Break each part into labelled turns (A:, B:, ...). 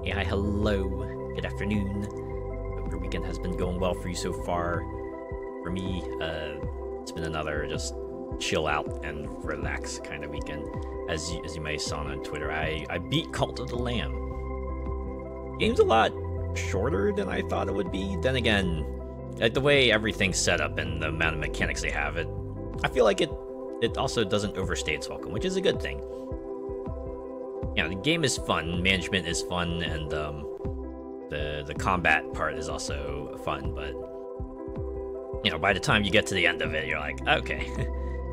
A: Hey, hi, hello. Good afternoon. Hope your weekend has been going well for you so far. For me, it's been another just chill out and relax kind of weekend. As you may have saw on Twitter, I beat Cult of the Lamb. Game's a lot shorter than I thought it would be. Then again, like the way everything's set up and the amount of mechanics they have, I feel like it also doesn't overstay its welcome, which is a good thing. You know, the game is fun, management is fun, and the combat part is also fun, but you know, by the time you get to the end of it, you're like, okay.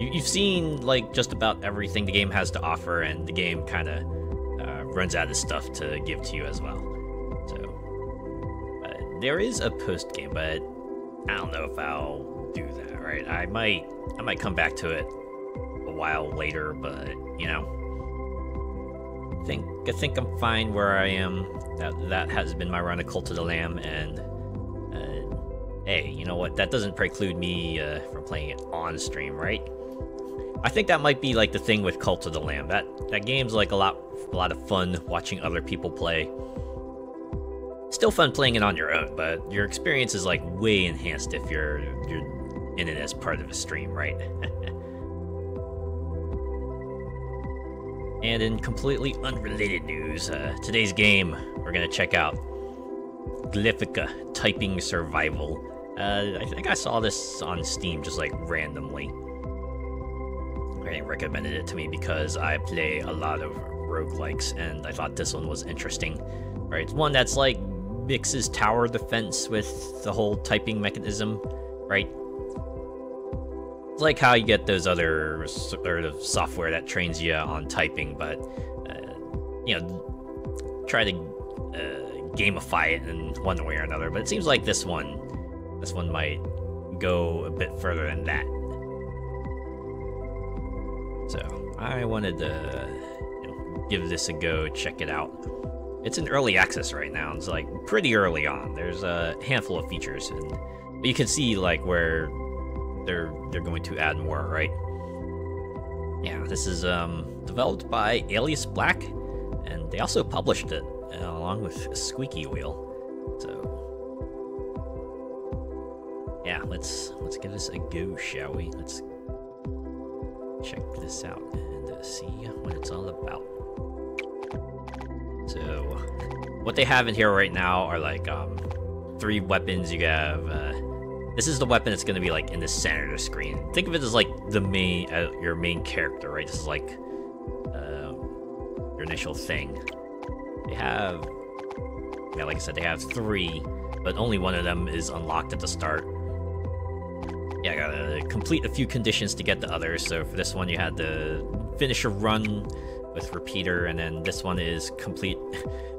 A: You've seen like just about everything the game has to offer, and the game kind of runs out of stuff to give to you as well. So there is a post game, but I don't know if I'll do that. Right? I might come back to it a while later, but you know, I think I'm fine where I am. That has been my run of Cult of the Lamb, and hey, you know what? That doesn't preclude me from playing it on stream, right? I think that might be like the thing with Cult of the Lamb. That game's like a lot of fun watching other people play. Still fun playing it on your own, but your experience is like way enhanced if you're in it as part of a stream, right? And in completely unrelated news, today's game we're gonna check out Glyphica Typing Survival. I think I saw this on Steam just like randomly. They recommended it to me because I play a lot of roguelikes, and I thought this one was interesting. Right, it's one that's like mixes tower defense with the whole typing mechanism, right? It's like how you get those other sort of software that trains you on typing, but you know, try to gamify it in one way or another. But it seems like this one might go a bit further than that. So I wanted to give this a go, check it out. It's in early access right now. It's like pretty early on. There's a handful of features, and you can see like where they're going to add more, right? Yeah, this is developed by Alias Black, and they also published it along with Squeaky Wheel. So yeah, let's give this a go, shall we? Let's check this out and see what it's all about. So what they have in here right now are like 3 weapons. You have this is the weapon that's going to be like in the center of the screen. Think of it as like the main your main character, right? This is like your initial thing. They have, yeah, like I said, they have 3, but only one of them is unlocked at the start. Yeah, I gotta complete a few conditions to get the others. So for this one, you had to finish a run with repeater, and then this one is complete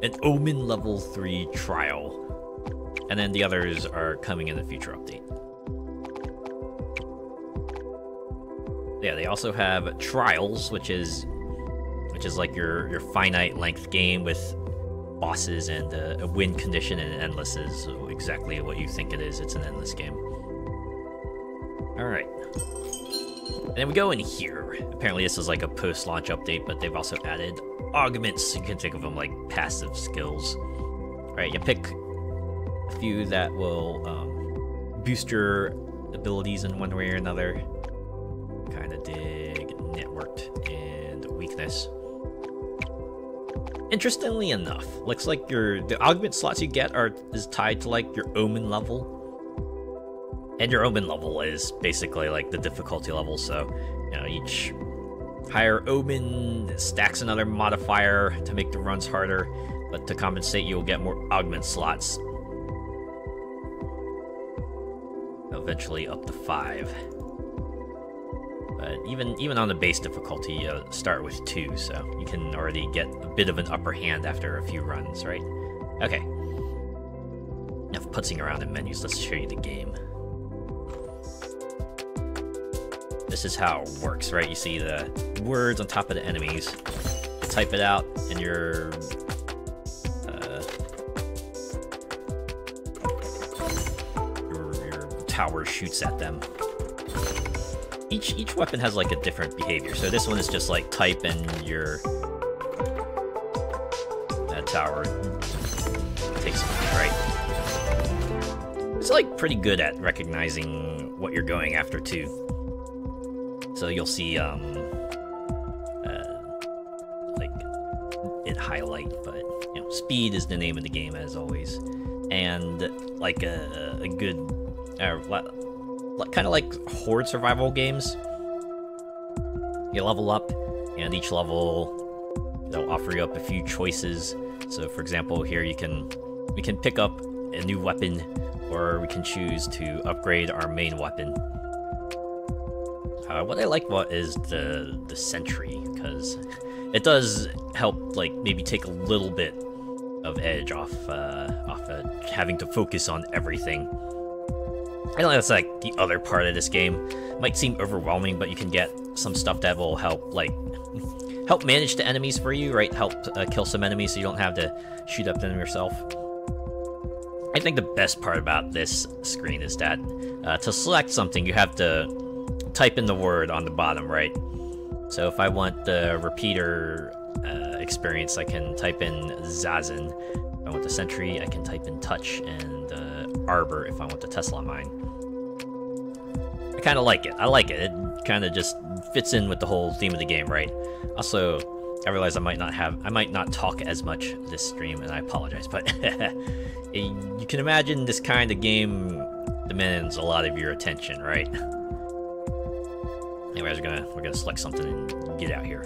A: an Omen level 3 trial. And then the others are coming in a future update. Yeah, they also have trials, which is like your finite length game with bosses and a win condition, and endless is exactly what you think it is. It's an endless game. Alright. And then we go in here. Apparently this is like a post-launch update, but they've also added augments. You can think of them like passive skills. Alright, you pick a few that will boost your abilities in one way or another. Kind of dig, networked, and weakness. Interestingly enough, looks like the augment slots you get is tied to like your Omen level. And your Omen level is basically like the difficulty level, so you know, each higher Omen stacks another modifier to make the runs harder, but to compensate you'll get more augment slots. Eventually up to 5. But even on the base difficulty, you start with 2, so you can already get a bit of an upper hand after a few runs, right? Okay. Enough putzing around in menus, let's show you the game. This is how it works, right? You see the words on top of the enemies. You type it out, and your tower shoots at them. Each weapon has like a different behavior. So this one is just like type, and your tower decent amount, right? It's like pretty good at recognizing what you're going after too. So you'll see like it highlight, but you know, speed is the name of the game as always, and like a good kind of like horde survival games. You level up, and each level they'll offer you up a few choices. So for example, here we can pick up a new weapon, or we can choose to upgrade our main weapon. What I like about is the sentry, because it does help, like, maybe take a little bit of edge off having to focus on everything. I know that's like the other part of this game. It might seem overwhelming, but you can get some stuff that will help, like, help manage the enemies for you, right? Help kill some enemies so you don't have to shoot up them yourself. I think the best part about this screen is that to select something, you have to type in the word on the bottom, right? So if I want the repeater experience, I can type in Zazen. If I want the sentry, I can type in touch, and arbor if I want the Tesla mine. I kind of like it. I like it. It kind of just fits in with the whole theme of the game, right? Also, I realize I might not talk as much this stream, and I apologize, but you can imagine this kind of game demands a lot of your attention, right? Anyways, we're gonna select something and get out here.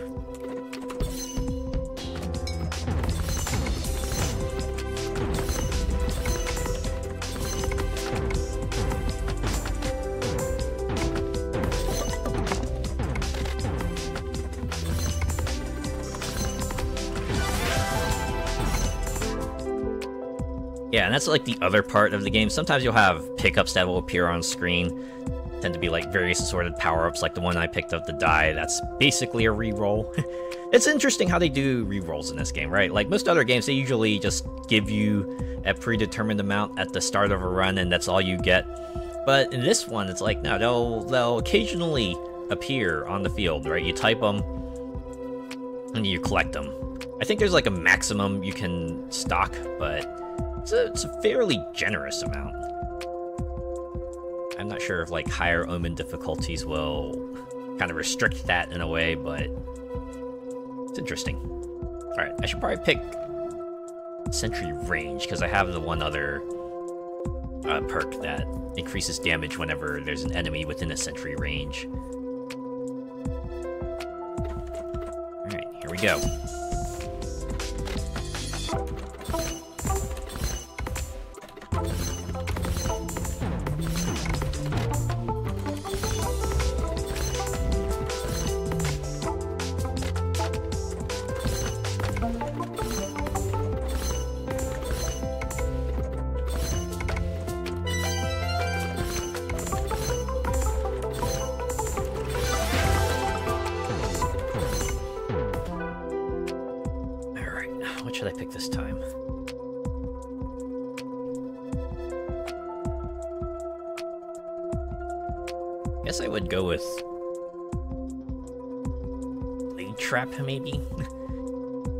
A: Yeah, and that's like the other part of the game. Sometimes you'll have pickups that will appear on screen. Tend to be like various assorted power-ups, like the one I picked up, the die. That's basically a re-roll. It's interesting how they do re-rolls in this game, right? Like most other games, they usually just give you a predetermined amount at the start of a run, and that's all you get. But in this one, it's like, no, they'll occasionally appear on the field, right? You type them, and you collect them. I think there's like a maximum you can stock, but it's a fairly generous amount. I'm not sure if like higher Omen difficulties will kind of restrict that in a way, but it's interesting. Alright, I should probably pick Sentry Range, because I have the one other perk that increases damage whenever there's an enemy within a sentry range. Alright, here we go. What should I pick this time? Guess I would go with Blade Trap, maybe?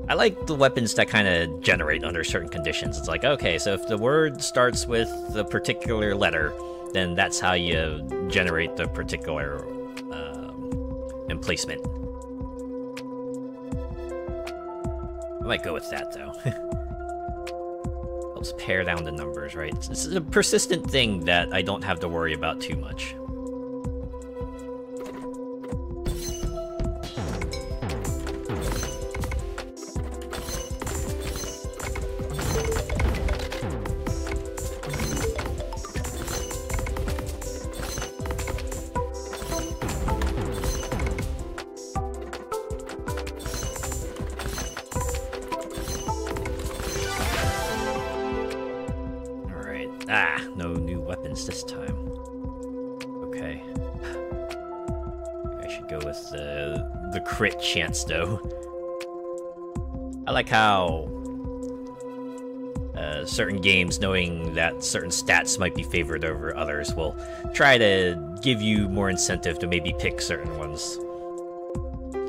A: I like the weapons that kind of generate under certain conditions. It's like, okay, so if the word starts with a particular letter, then that's how you generate the particular emplacement. I might go with that, though. Helps pare down the numbers, right? It's a persistent thing that I don't have to worry about too much. Ah, no new weapons this time. Okay. I should go with the crit chance, though. I like how certain games, knowing that certain stats might be favored over others, will try to give you more incentive to maybe pick certain ones.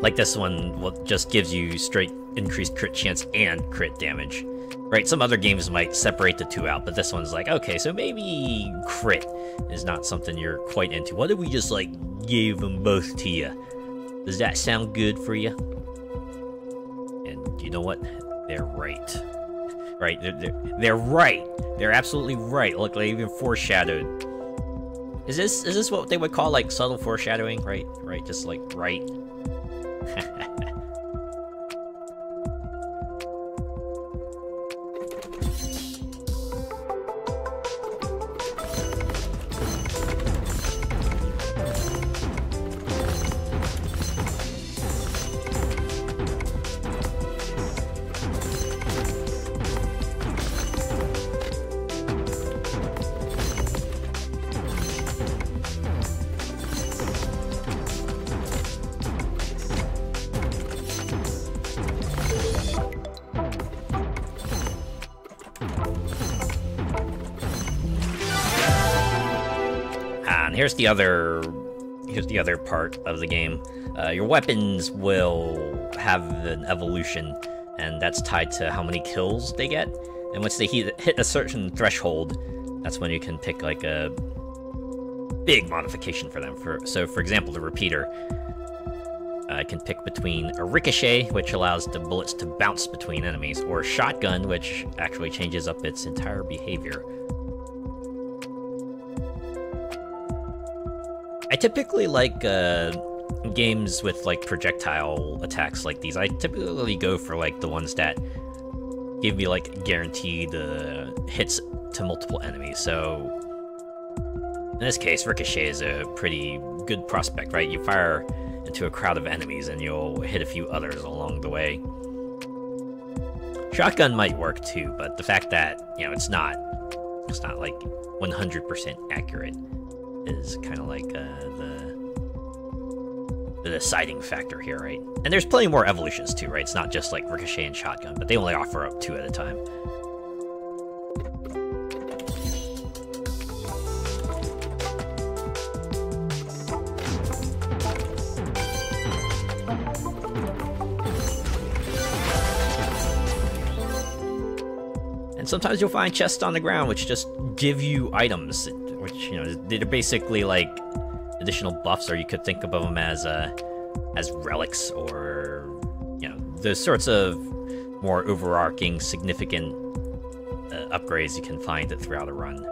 A: Like this one just gives you straight increased crit chance and crit damage, Right, some other games might separate the two out, but this one's like, okay, so maybe crit is not something you're quite into. What if we just, like, gave them both to you? Does that sound good for you? And you know what? They're right. Right, they're right. They're absolutely right. Look, they even foreshadowed. Is this what they would call, like, subtle foreshadowing? Right, just like, right. Here's the other part of the game. Your weapons will have an evolution, and that's tied to how many kills they get. And once they hit a certain threshold, that's when you can pick like a big modification for them. So for example, the repeater, I can pick between a ricochet, which allows the bullets to bounce between enemies, or a shotgun, which actually changes up its entire behavior. I typically like games with like projectile attacks like these. I typically go for like the ones that give me like guaranteed hits to multiple enemies. So in this case, ricochet is a pretty good prospect, right? You fire into a crowd of enemies and you'll hit a few others along the way. Shotgun might work too, but the fact that, you know, it's not like 100% accurate is kind of like the deciding factor here, right? And there's plenty more evolutions too, right? It's not just like ricochet and shotgun, but they only offer up 2 at a time. And sometimes you'll find chests on the ground which just give you items, which, you know, they're basically like additional buffs, or you could think of them as relics, or, you know, the sorts of more overarching, significant upgrades you can find throughout a run.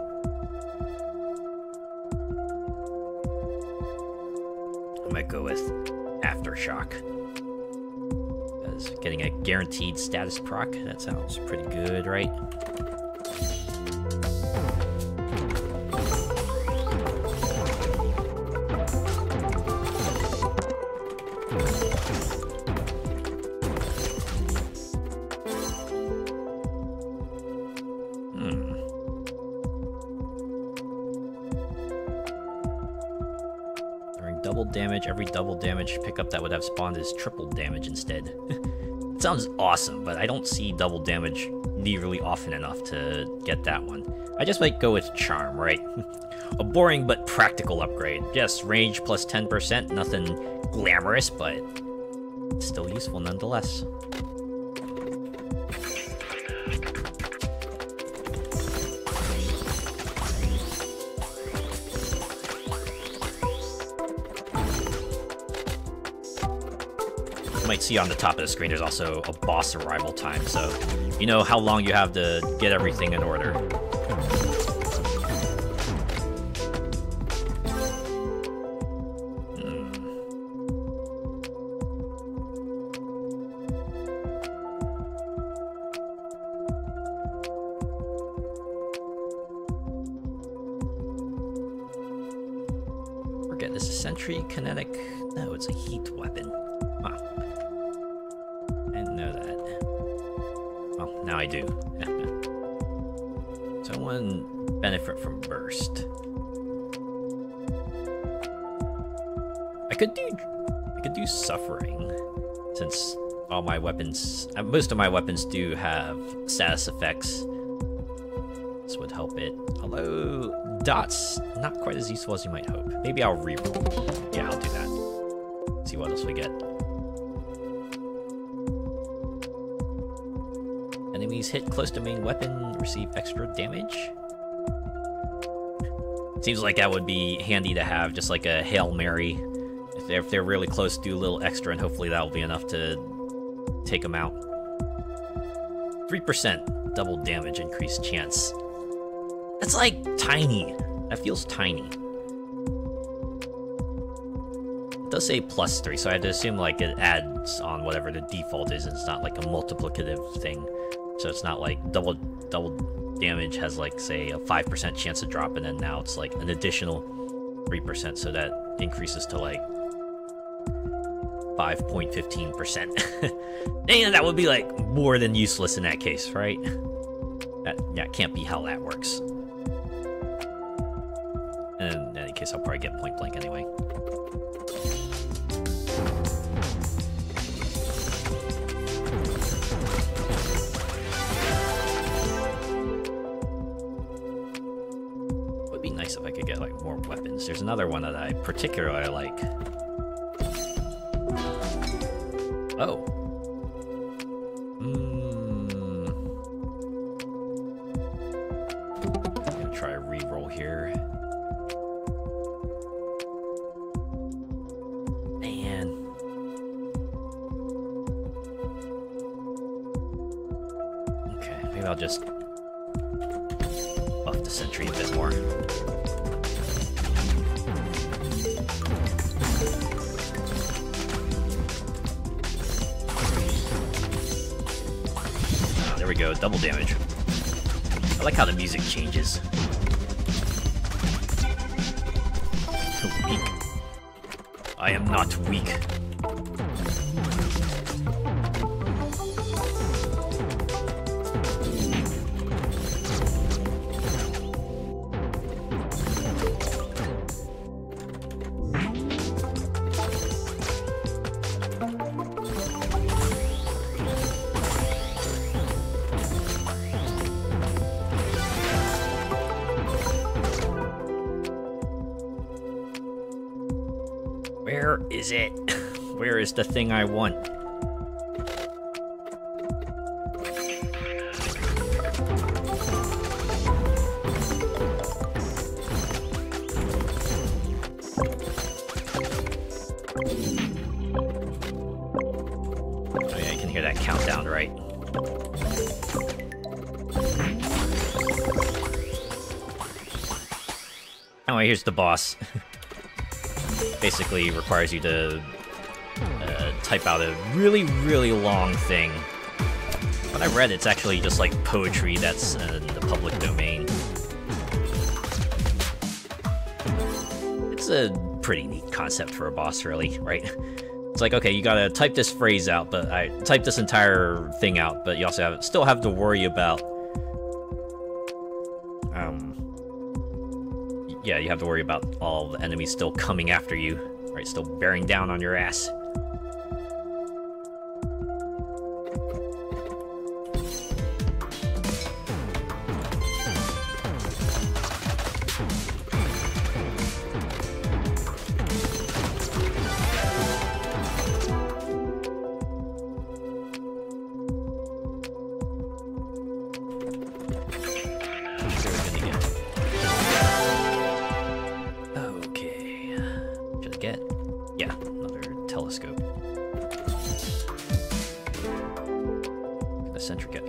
A: I might go with Aftershock, because getting a guaranteed status proc, that sounds pretty good, right? Damage, every double damage pickup that would have spawned is triple damage instead. It sounds awesome, but I don't see double damage nearly often enough to get that one. I just might go with Charm, right? A boring but practical upgrade. Yes, range plus 10%, nothing glamorous, but still useful nonetheless. Might see on the top of the screen there's also a boss arrival time, so you know how long you have to get everything in order. Forget this is sentry, kinetic. No, it's a heat weapon. Huh. Now I do. So one benefit from burst. I could do suffering, since all my weapons, most of my weapons do have status effects. This would help it. Although dots, not quite as useful as you might hope. Maybe I'll reroll. Yeah, I'll do that. See what else we get. Enemies Enemies hit close to main weapon receive extra damage. Seems like that would be handy to have, just like a Hail Mary. If they're really close, do a little extra, and hopefully that'll be enough to take them out. 3% double damage increase chance. That's like tiny. That feels tiny. It does say +3, so I had to assume like it adds on whatever the default is. It's not like a multiplicative thing. So it's not like double damage has like, say, a 5% chance to drop, and then now it's like an additional 3%, so that increases to like 5.15%. Dang, that would be like more than useless in that case, right? That can't be how that works. And in any case, I'll probably get point blank anyway. Would be nice if I could get like more weapons. There's another one that I particularly like. Oh. I'm gonna try a reroll here. Man. Okay, maybe I'll just buff the sentry a bit more. There we go, double damage. I like how the music changes. Weak. I am not weak. Where is it? Where is the thing I want? Oh yeah, you can hear that countdown, right? Oh, here's the boss. Basically requires you to type out a really, really long thing. When I read, it's actually just like poetry that's in the public domain. It's a pretty neat concept for a boss, really, right? It's like, okay, you gotta type this phrase out, but I type this entire thing out, but you also still have to worry about yeah, you have to worry about all the enemies still coming after you, right? Still bearing down on your ass.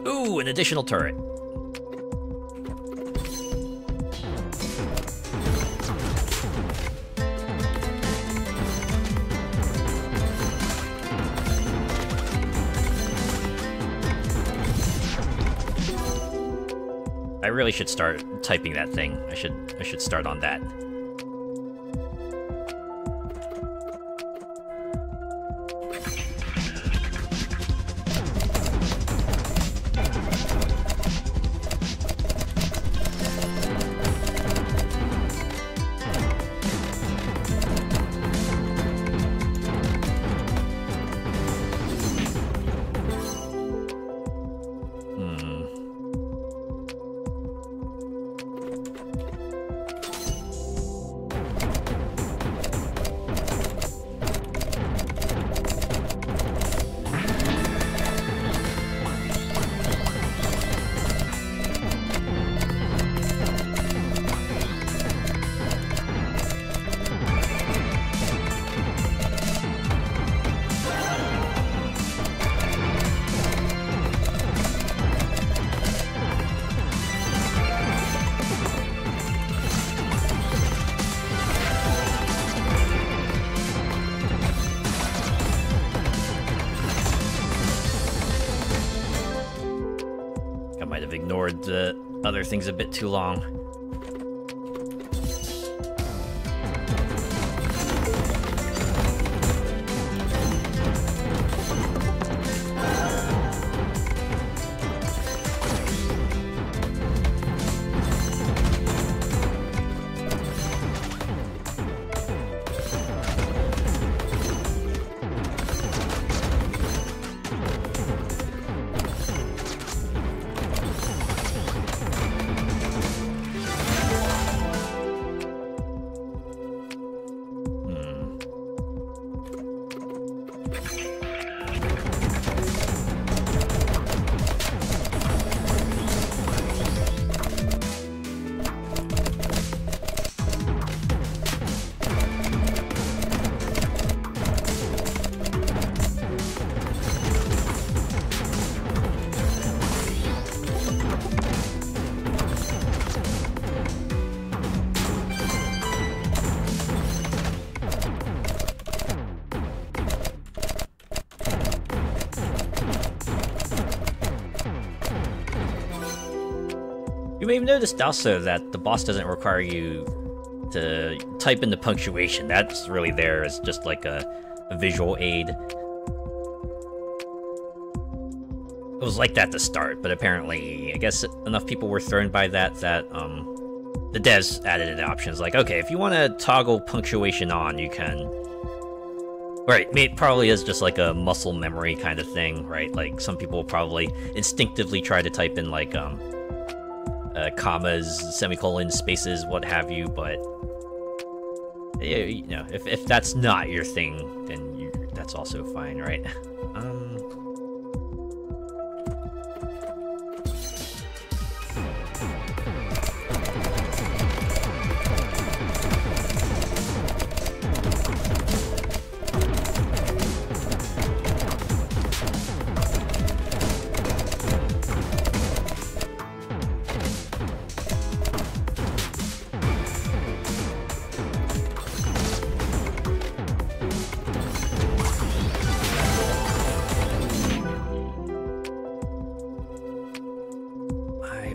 A: Ooh, an additional turret. I really should start typing that thing. I should start on that. I've ignored the other things a bit too long. You may have noticed also that the boss doesn't require you to type in the punctuation. That's really there as just like a visual aid. It was like that to start, but apparently, I guess enough people were thrown by that the devs added an option. It's like, okay, if you want to toggle punctuation on, you can. Right, it probably is just like a muscle memory kind of thing, right? Like some people will probably instinctively try to type in like commas, semicolons, spaces, what have you, but you know, if that's not your thing, then that's also fine, right?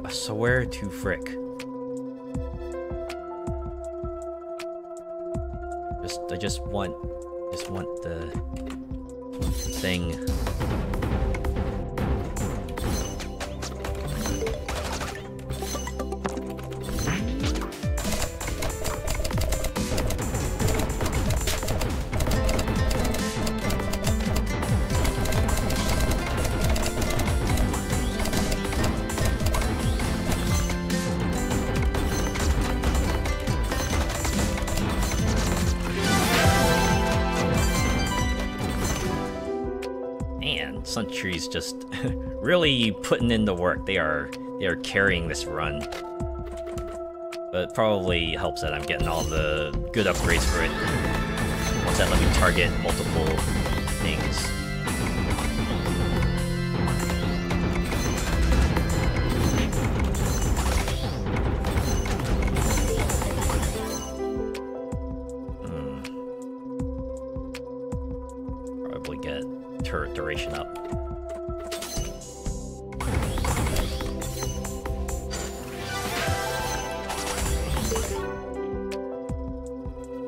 A: So where to frick? I just want the thing. Sentry's just really putting in the work. They are carrying this run. But it probably helps that I'm getting all the good upgrades for it. Once that let me target multiple things. Probably get turret duration up.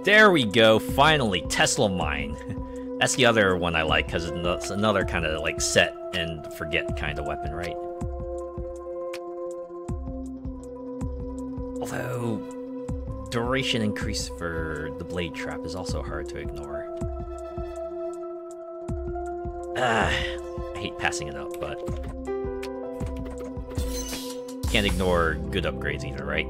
A: There we go, finally, Tesla Mine. That's the other one I like, because it's another kind of like set and forget kind of weapon, right? Although, duration increase for the blade trap is also hard to ignore. I hate passing it up, but can't ignore good upgrades either, right?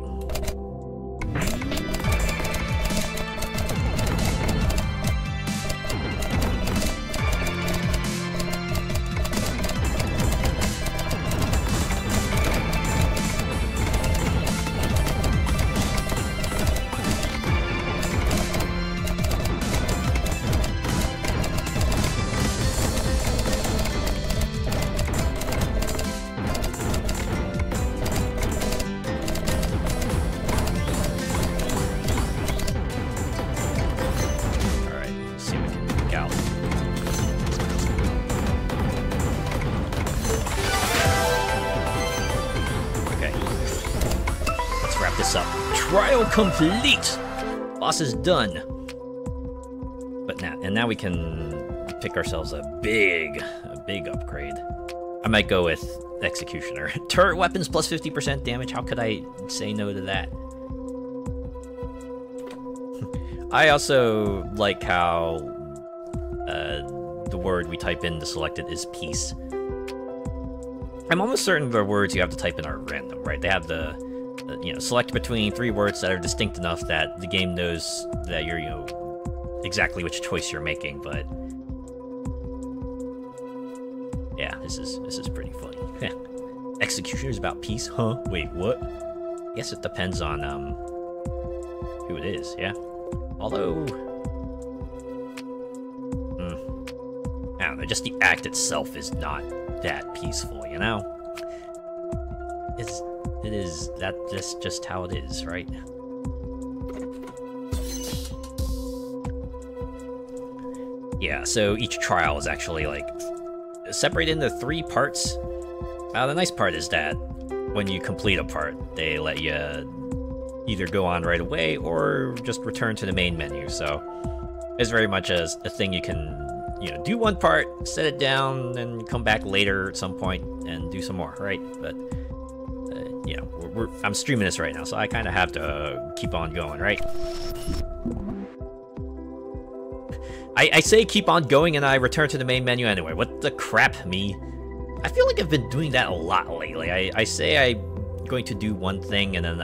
A: this up. Trial complete! Boss is done. But now we can pick ourselves a big upgrade. I might go with Executioner. Turret weapons plus 50% damage. How could I say no to that? I also like how the word we type in to select it is peace. I'm almost certain the words you have to type in are random, right? They have the select between 3 words that are distinct enough that the game knows that you're, exactly which choice you're making, but yeah, this is pretty funny. Executioner's about peace, huh? Wait, what? I guess it depends on who it is, yeah. Although, I don't know, just the act itself is not that peaceful, you know? That's just how it is, right? Yeah, so each trial is actually, like, separated into 3 parts. The nice part is that when you complete a part, they let you either go on right away or just return to the main menu, so it's very much a thing you can, do one part, set it down, and come back later at some point and do some more, right? But, I'm streaming this right now, so I kind of have to keep on going, right? I say keep on going and I return to the main menu anyway. What the crap, me? I feel like I've been doing that a lot lately. I say I'm going to do one thing and then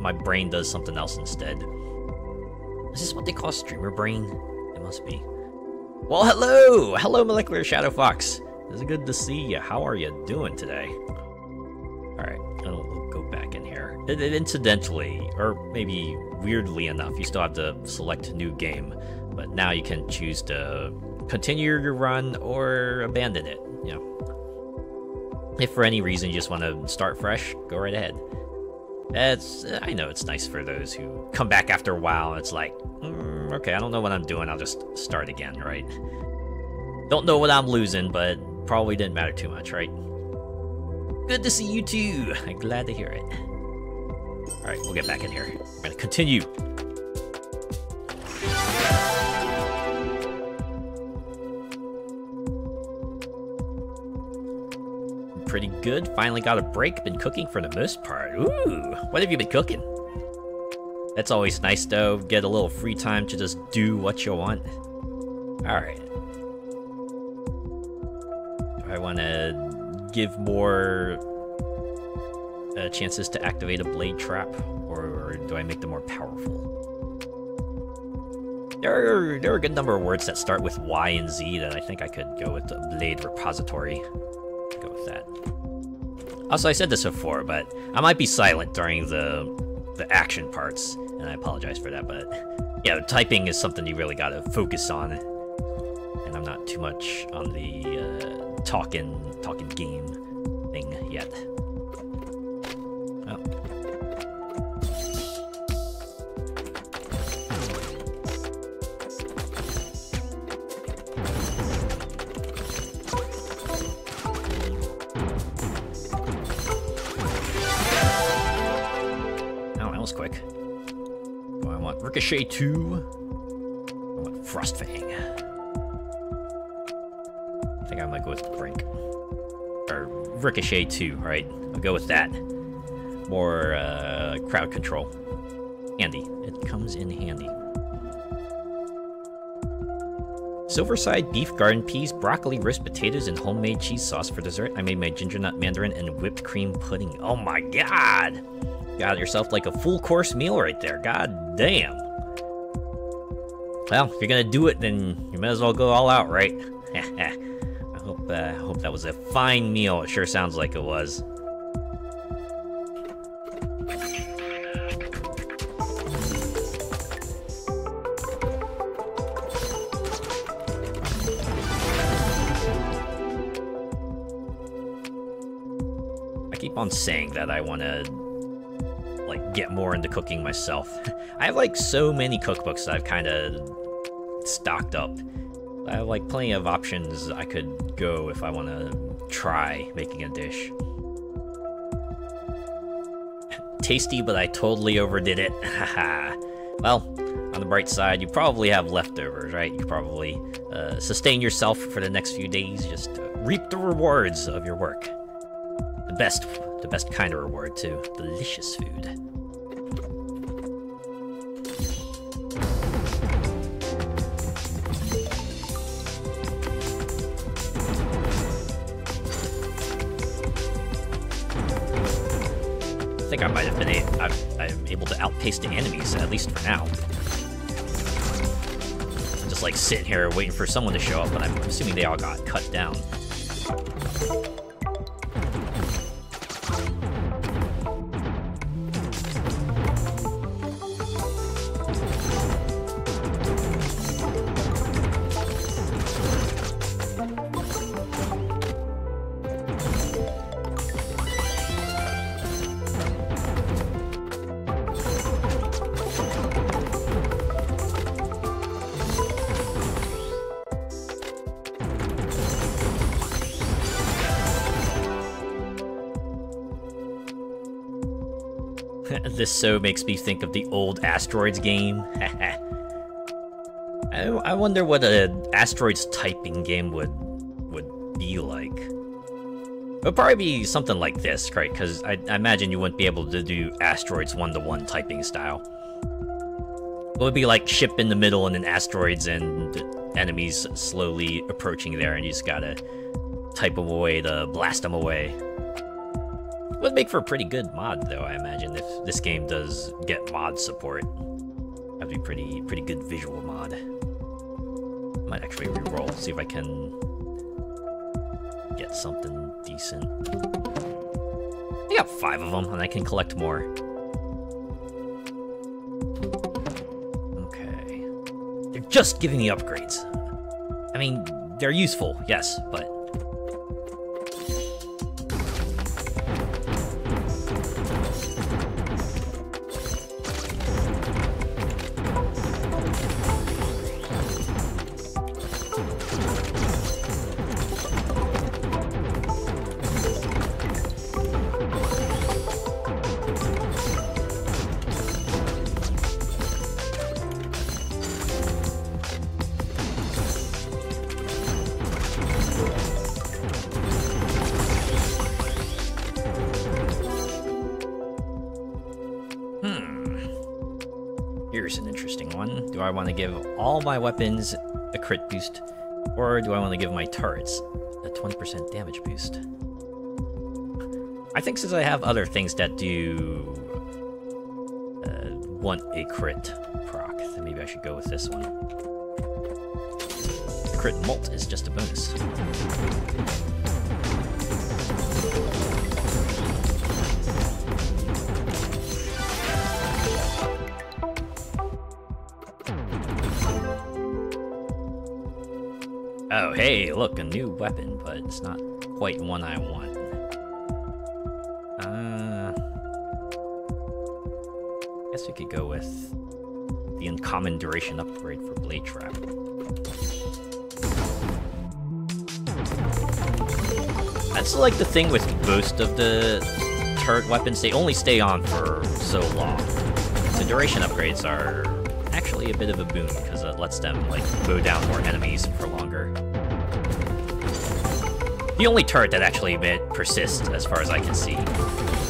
A: my brain does something else instead. Is this what they call streamer brain? It must be. Well, hello! Hello, Molecular Shadow Fox. It's good to see you. How are you doing today? Alright, I'll go back in here. Incidentally, or maybe weirdly enough, you still have to select new game, but now you can choose to continue your run or abandon it, If for any reason you just want to start fresh, go right ahead. I know it's nice for those who come back after a while and it's like, okay, I don't know what I'm doing, I'll just start again, right? Don't know what I'm losing, but probably didn't matter too much, right? Good to see you too. I'm glad to hear it. Alright, we'll get back in here. We're gonna continue. Pretty good. Finally got a break. Been cooking for the most part. Ooh, what have you been cooking? That's always nice though. Get a little free time to just do what you want. Alright. Do I want to give more chances to activate a blade trap, or do I make them more powerful? There are a good number of words that start with Y and Z that I think I could go with the blade repository. Go with that. Also, I said this before, but I might be silent during the action parts, and I apologize for that, but yeah, typing is something you really gotta focus on, and I'm not too much on the talking game thing yet. Oh. That was quick. Oh, I want Ricochet 2. I want Frostfang. I think I might go with Brink. Or Ricochet 2, right? I'll go with that. More crowd control. Handy. It comes in handy. Silverside beef, garden peas, broccoli, roast potatoes, and homemade cheese sauce for dessert. I made my ginger nut mandarin and whipped cream pudding. Oh my god! Got yourself like a full course meal right there. God damn. Well, if you're gonna do it, then you might as well go all out, right? I hope that was a fine meal. It sure sounds like it was. I keep on saying that I want to like get more into cooking myself. I have like so many cookbooks that I've kind of stocked up. I have like plenty of options I could go if I want to try making a dish. tasty, but I totally overdid it. Haha. Well, on the bright side, you probably have leftovers, right? You could probably sustain yourself for the next few days. Just reap the rewards of your work. The best kind of reward, too. Delicious food. I think I might have been I'm able to outpace the enemies, at least for now. I'm just like sitting here waiting for someone to show up, but I'm assuming they all got cut down. This so makes me think of the old Asteroids game. I wonder what an Asteroids typing game would be like. It would probably be something like this, right? Because I imagine you wouldn't be able to do Asteroids 1-to-1 typing style. It would be like ship in the middle and then asteroids and enemies slowly approaching there, and you just gotta type them away to blast them away. Would make for a pretty good mod, though, I imagine, if this game does get mod support. That'd be pretty good visual mod. Might actually re-roll, see if I can get something decent. I got 5 of them, and I can collect more. Okay. They're just giving me upgrades. I mean, they're useful, yes, but... Here's an interesting one. Do I want to give all my weapons a crit boost, or do I want to give my turrets a 20% damage boost? I think since I have other things that do want a crit proc, then maybe I should go with this one. Crit molt is just a bonus. Oh, hey, look, a new weapon, but it's not quite one I want. Guess we could go with the uncommon duration upgrade for Blade Trap. That's like the thing with most of the turret weapons, they only stay on for so long. So duration upgrades are actually a bit of a boon, because it lets them, like, mow down more enemies for longer. The only turret that actually persists, as far as I can see,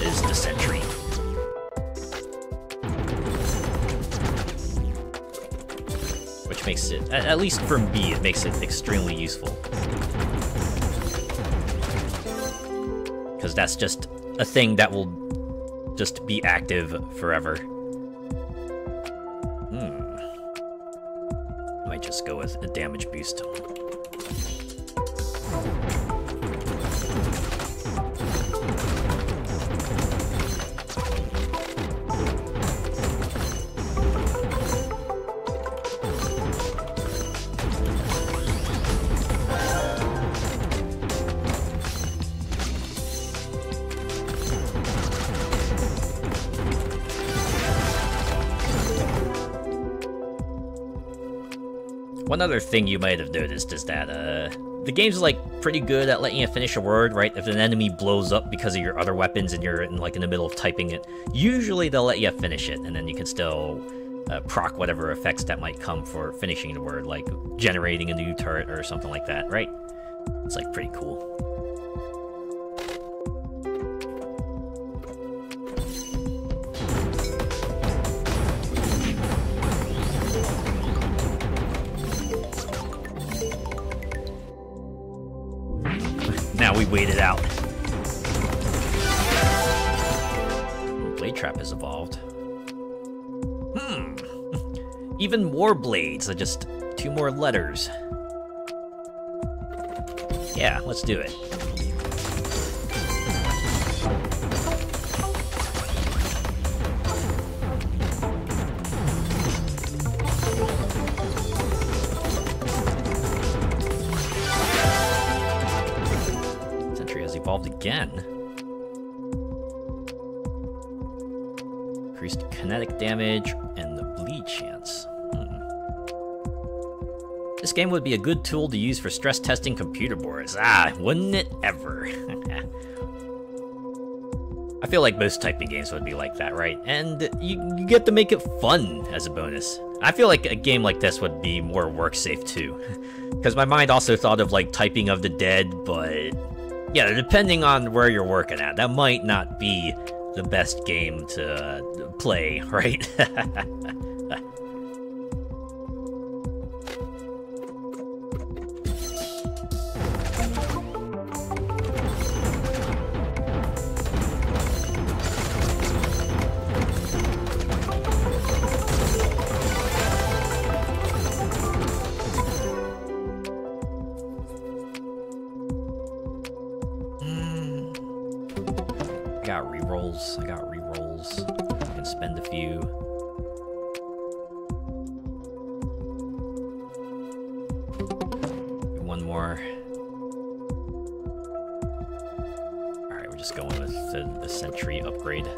A: is the Sentry. Which makes it, at least for me, it makes it extremely useful. Because that's just a thing that will just be active forever. Might just go with a damage boost. One other thing you might have noticed is that the game's like pretty good at letting you finish a word, right? If an enemy blows up because of your other weapons and you're in the middle of typing it, usually they'll let you finish it, and then you can still proc whatever effects that might come for finishing the word, like generating a new turret or something like that, right? It's like pretty cool. Now we wait it out. Blade trap has evolved. Even more blades, just 2 more letters. Yeah, let's do it. Sentry has evolved again. Increased kinetic damage and the bleed chance. This game would be a good tool to use for stress testing computer boards. Wouldn't it ever? I feel like most typing games would be like that, right? And you get to make it fun as a bonus. I feel like a game like this would be more work safe too. Because my mind also thought of like Typing of the Dead, but yeah, depending on where you're working at, that might not be the best game to play, right? I got rerolls. I can spend a few. One more. Alright, we're just going with the sentry upgrade.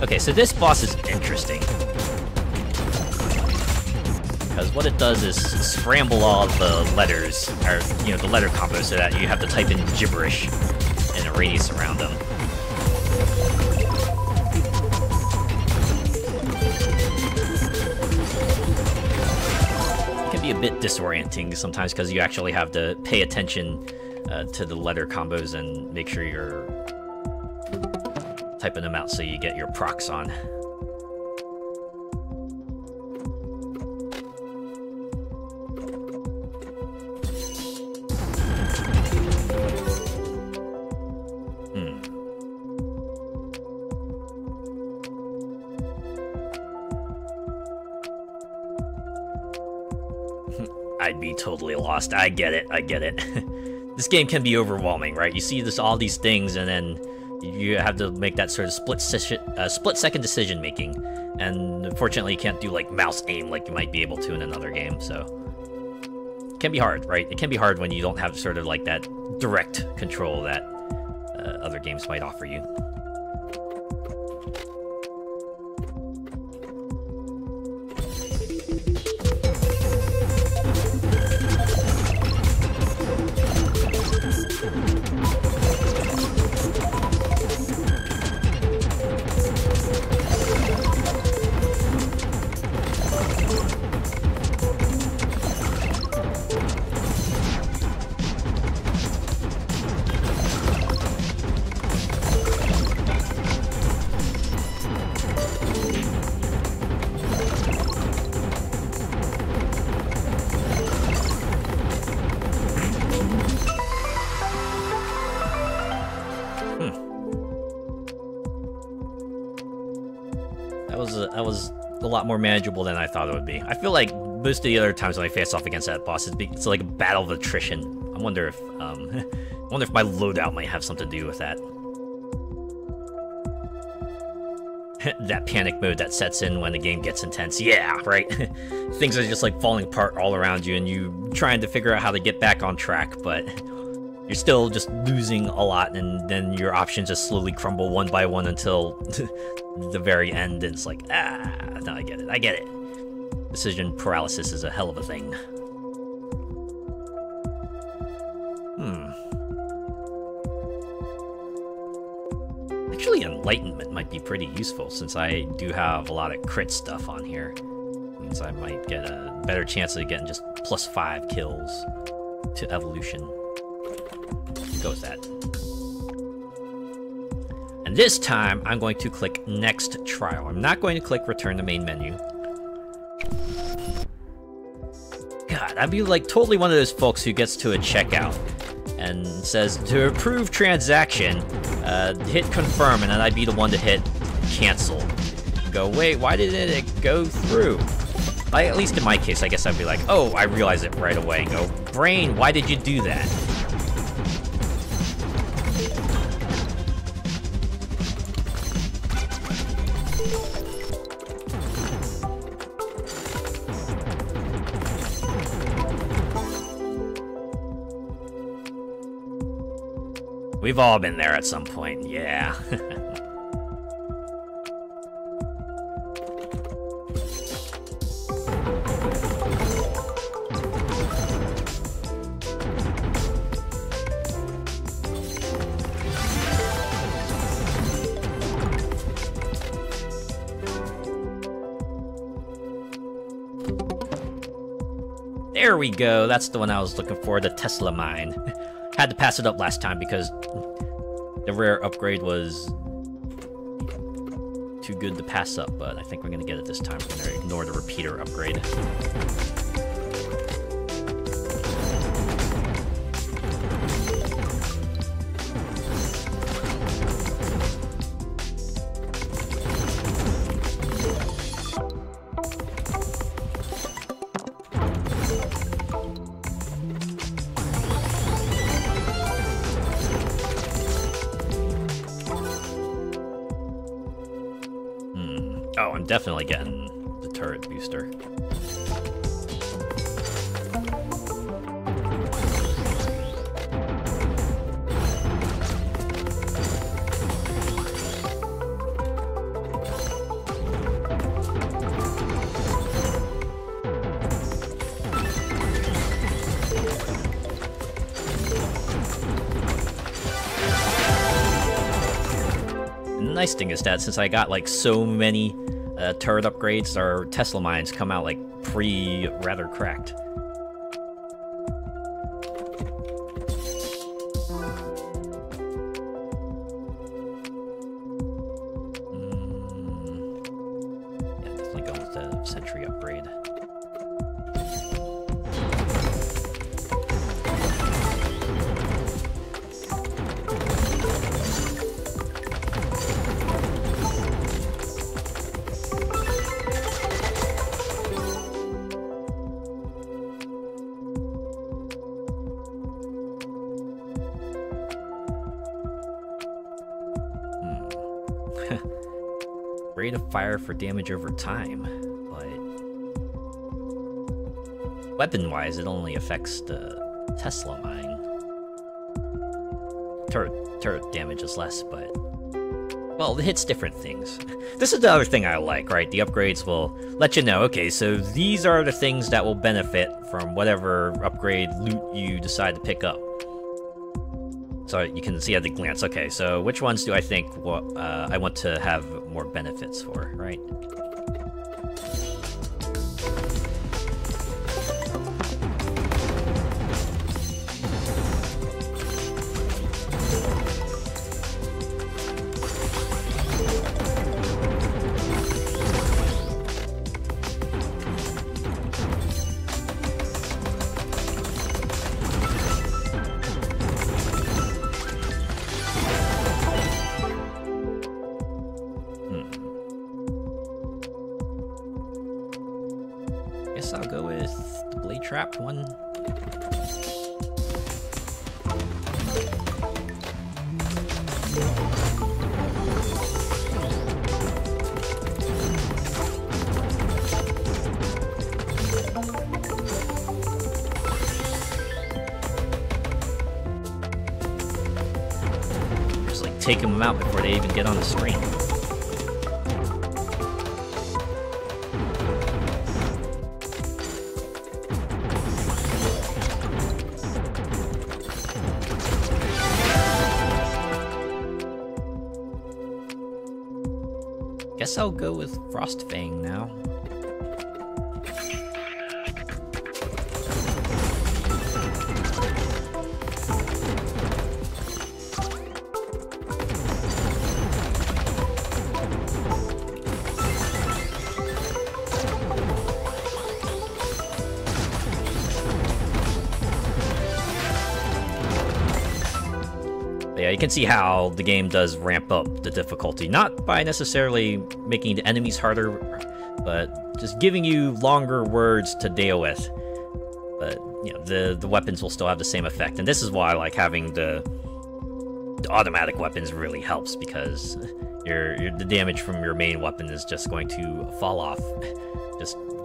A: Okay, so this boss is interesting. Because what it does is scramble all the letters, or, the letter combos, so that you have to type in gibberish in a radius around them. It can be a bit disorienting sometimes, because you actually have to pay attention to the letter combos and make sure you're typing them out so you get your procs on. I'd be totally lost. I get it. This game can be overwhelming, right? You see all these things, and then you have to make that sort of split-second decision-making, and unfortunately you can't do like mouse aim like you might be able to in another game, so it can be hard, right? It can be hard when you don't have sort of like that direct control that other games might offer you. That was a lot more manageable than I thought it would be. I feel like most of the other times when I face off against that boss, it's like a battle of attrition. I wonder if my loadout might have something to do with that. that panic mode that sets in when the game gets intense. Yeah, right? Things are just like falling apart all around you, and you trying to figure out how to get back on track, but you're still just losing a lot, and then your options just slowly crumble one by one until the very end, and it's like, no, I get it. Decision paralysis is a hell of a thing. Actually, Enlightenment might be pretty useful, since I do have a lot of crit stuff on here. Means I might get a better chance of getting just +5 kills to evolution. Go with that. And this time, I'm going to click Next Trial. I'm not going to click Return to Main Menu. God, I'd be like totally one of those folks who gets to a checkout and says, to approve transaction, hit confirm, and then I'd be the one to hit cancel. Go, wait, why didn't it go through? At least in my case, I guess I'd be like, oh, I realize it right away. And go, brain, why did you do that? We've all been there at some point, yeah. There we go, that's the one I was looking for, the Tesla mine. Had to pass it up last time because the rare upgrade was too good to pass up, but I think we're gonna get it this time. We're gonna ignore the repeater upgrade. Oh, I'm definitely getting the turret booster. The nice thing is that since I got like so many turret upgrades, our Tesla mines come out like rather cracked. Yeah, definitely go with the sentry upgrade. Rate of fire for damage over time, but weapon-wise, it only affects the Tesla mine. Turret damage is less, but well, it hits different things. This is the other thing I like, right? The upgrades will let you know, okay, so these are the things that will benefit from whatever upgrade loot you decide to pick up. So you can see at a glance, okay, so which ones do I think I want to have more benefits for, right? Guess I'll go with the blade trap one. taking them out before they even get on the screen. Guess I'll go with Frostfang now. Yeah, you can see how the game does ramp up the difficulty, not by necessarily making the enemies harder, but just giving you longer words to deal with. But you know, the weapons will still have the same effect, and this is why like having the automatic weapons really helps, because the damage from your main weapon is just going to fall off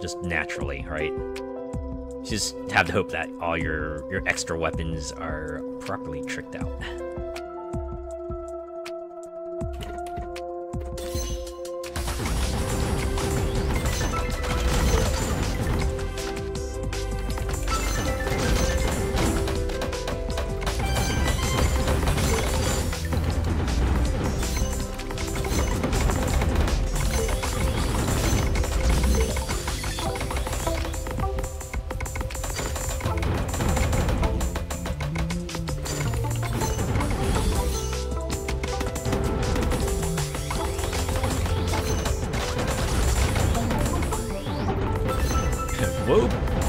A: just naturally, right? You just have to hope that all your extra weapons are properly tricked out.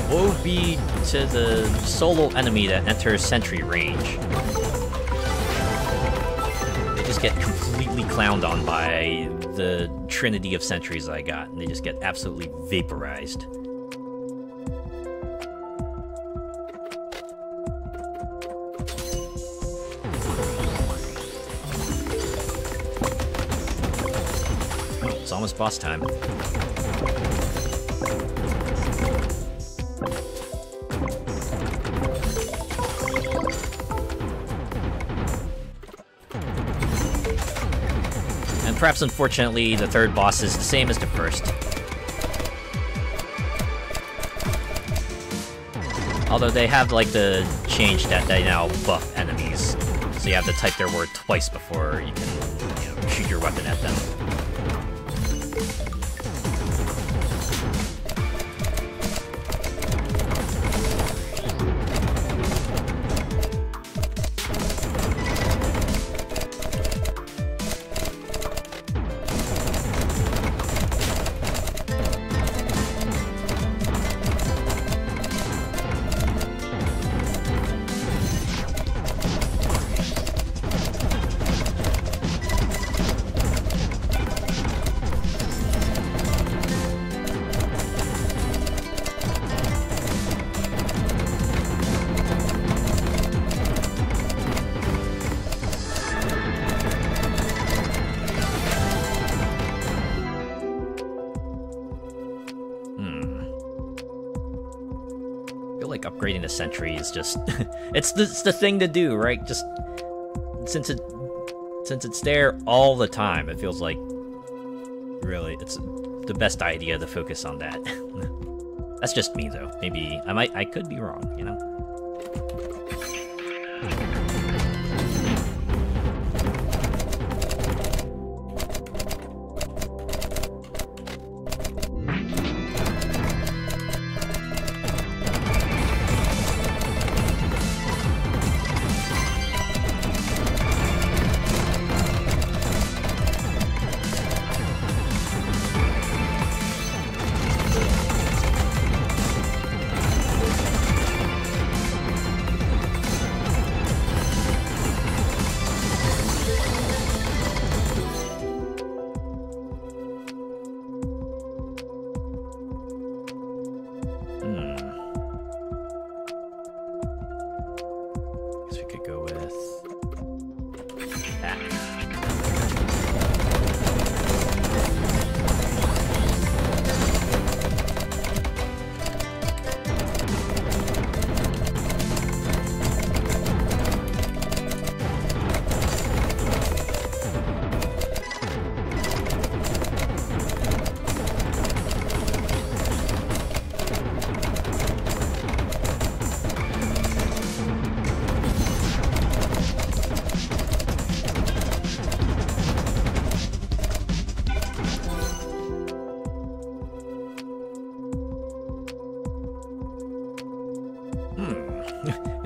A: Woe be to the solo enemy that enters sentry range. They just get completely clowned on by the trinity of sentries I got, and they just get absolutely vaporized. Oh, it's almost boss time. Perhaps unfortunately, the third boss is the same as the first. Although they have like the change that they now buff enemies, so you have to type their word twice before you can, shoot your weapon at them. Upgrading the sentry is just it's the thing to do, right? Just since it's there all the time, it feels like really it's the best idea to focus on that. That's just me though. Maybe I could be wrong, you know?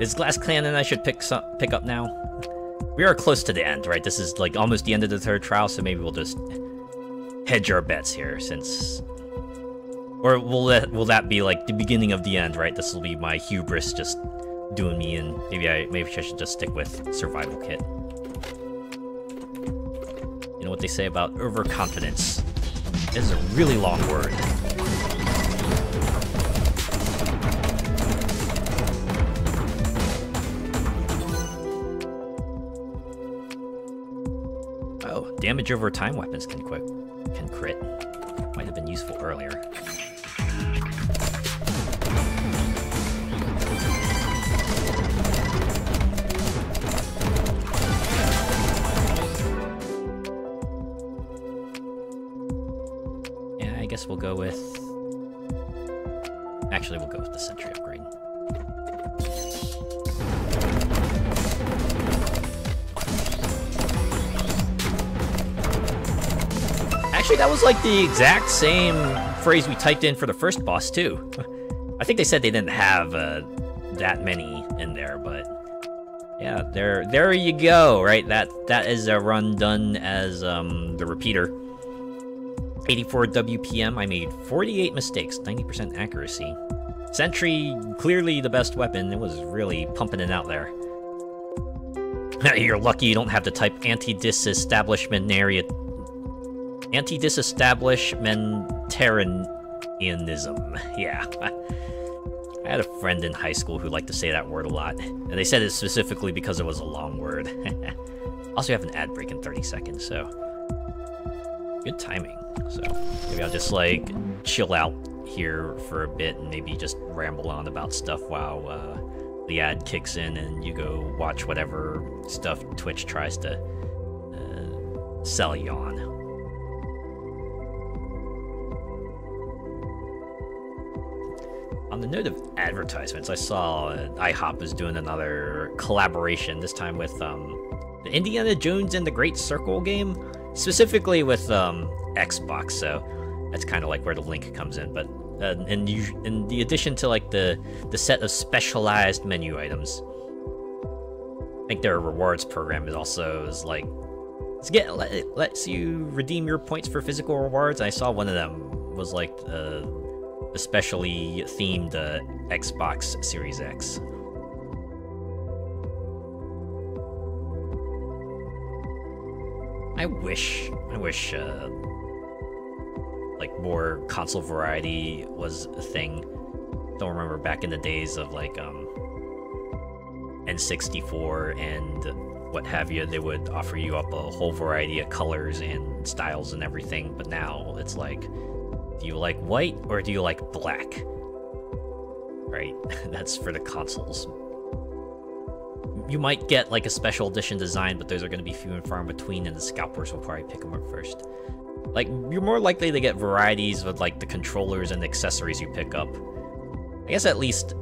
A: Is Glass Cannon I should pick up now? We are close to the end, right? This is like almost the end of the third trial, so maybe we'll just hedge our bets here, since... Or will that be like the beginning of the end, right? This will be my hubris just doing me in. Maybe I should just stick with Survival Kit. You know what they say about overconfidence? This is a really long word. Oh, damage over time weapons can crit. Might have been useful earlier. Yeah, I guess we'll go with... Actually, we'll go with the sentry upgrade. Actually, that was like the exact same phrase we typed in for the first boss, too. I think they said they didn't have that many in there, but... Yeah, there you go, right? That is a run done as the repeater. 84 WPM, I made 48 mistakes, 90% accuracy. Sentry, clearly the best weapon. It was really pumping it out there. You're lucky you don't have to type anti-disestablishmentarianism. Yeah. I had a friend in high school who liked to say that word a lot, and they said it specifically because it was a long word. Also, you have an ad break in 30 seconds, so... Good timing. So, maybe I'll just, like, chill out here for a bit and maybe just ramble on about stuff while the ad kicks in and you go watch whatever stuff Twitch tries to sell you on. On the note of advertisements, I saw IHOP was doing another collaboration, this time with the Indiana Jones and the Great Circle game, specifically with Xbox, so that's kind of like where the link comes in. But in the addition to like the set of specialized menu items, I think their rewards program lets you redeem your points for physical rewards. I saw one of them was like especially themed Xbox Series X. I wish like more console variety was a thing. Don't remember back in the days of like N64 and what have you, they would offer you up a whole variety of colors and styles and everything, but now it's like, do you like white or do you like black? Right? That's for the consoles. You might get like a special edition design, but those are going to be few and far in between, and the scalpers will probably pick them up first. Like, you're more likely to get varieties with like the controllers and the accessories you pick up. I guess at least...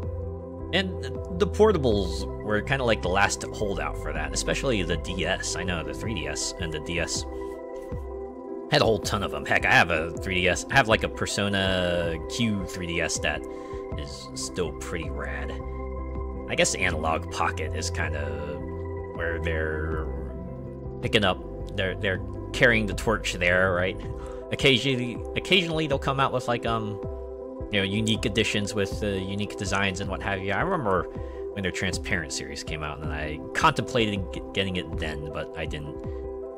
A: And the portables were kind of like the last holdout for that, especially the DS. I know, the 3DS and the DS had a whole ton of them. Heck, I have a 3DS. I have like a Persona Q 3DS that is still pretty rad. I guess Analog Pocket is kind of where they're picking up, they're carrying the torch there, right? Occasionally they'll come out with like unique editions with unique designs and what have you. I remember when their Transparent series came out, and I contemplated getting it then, but I didn't.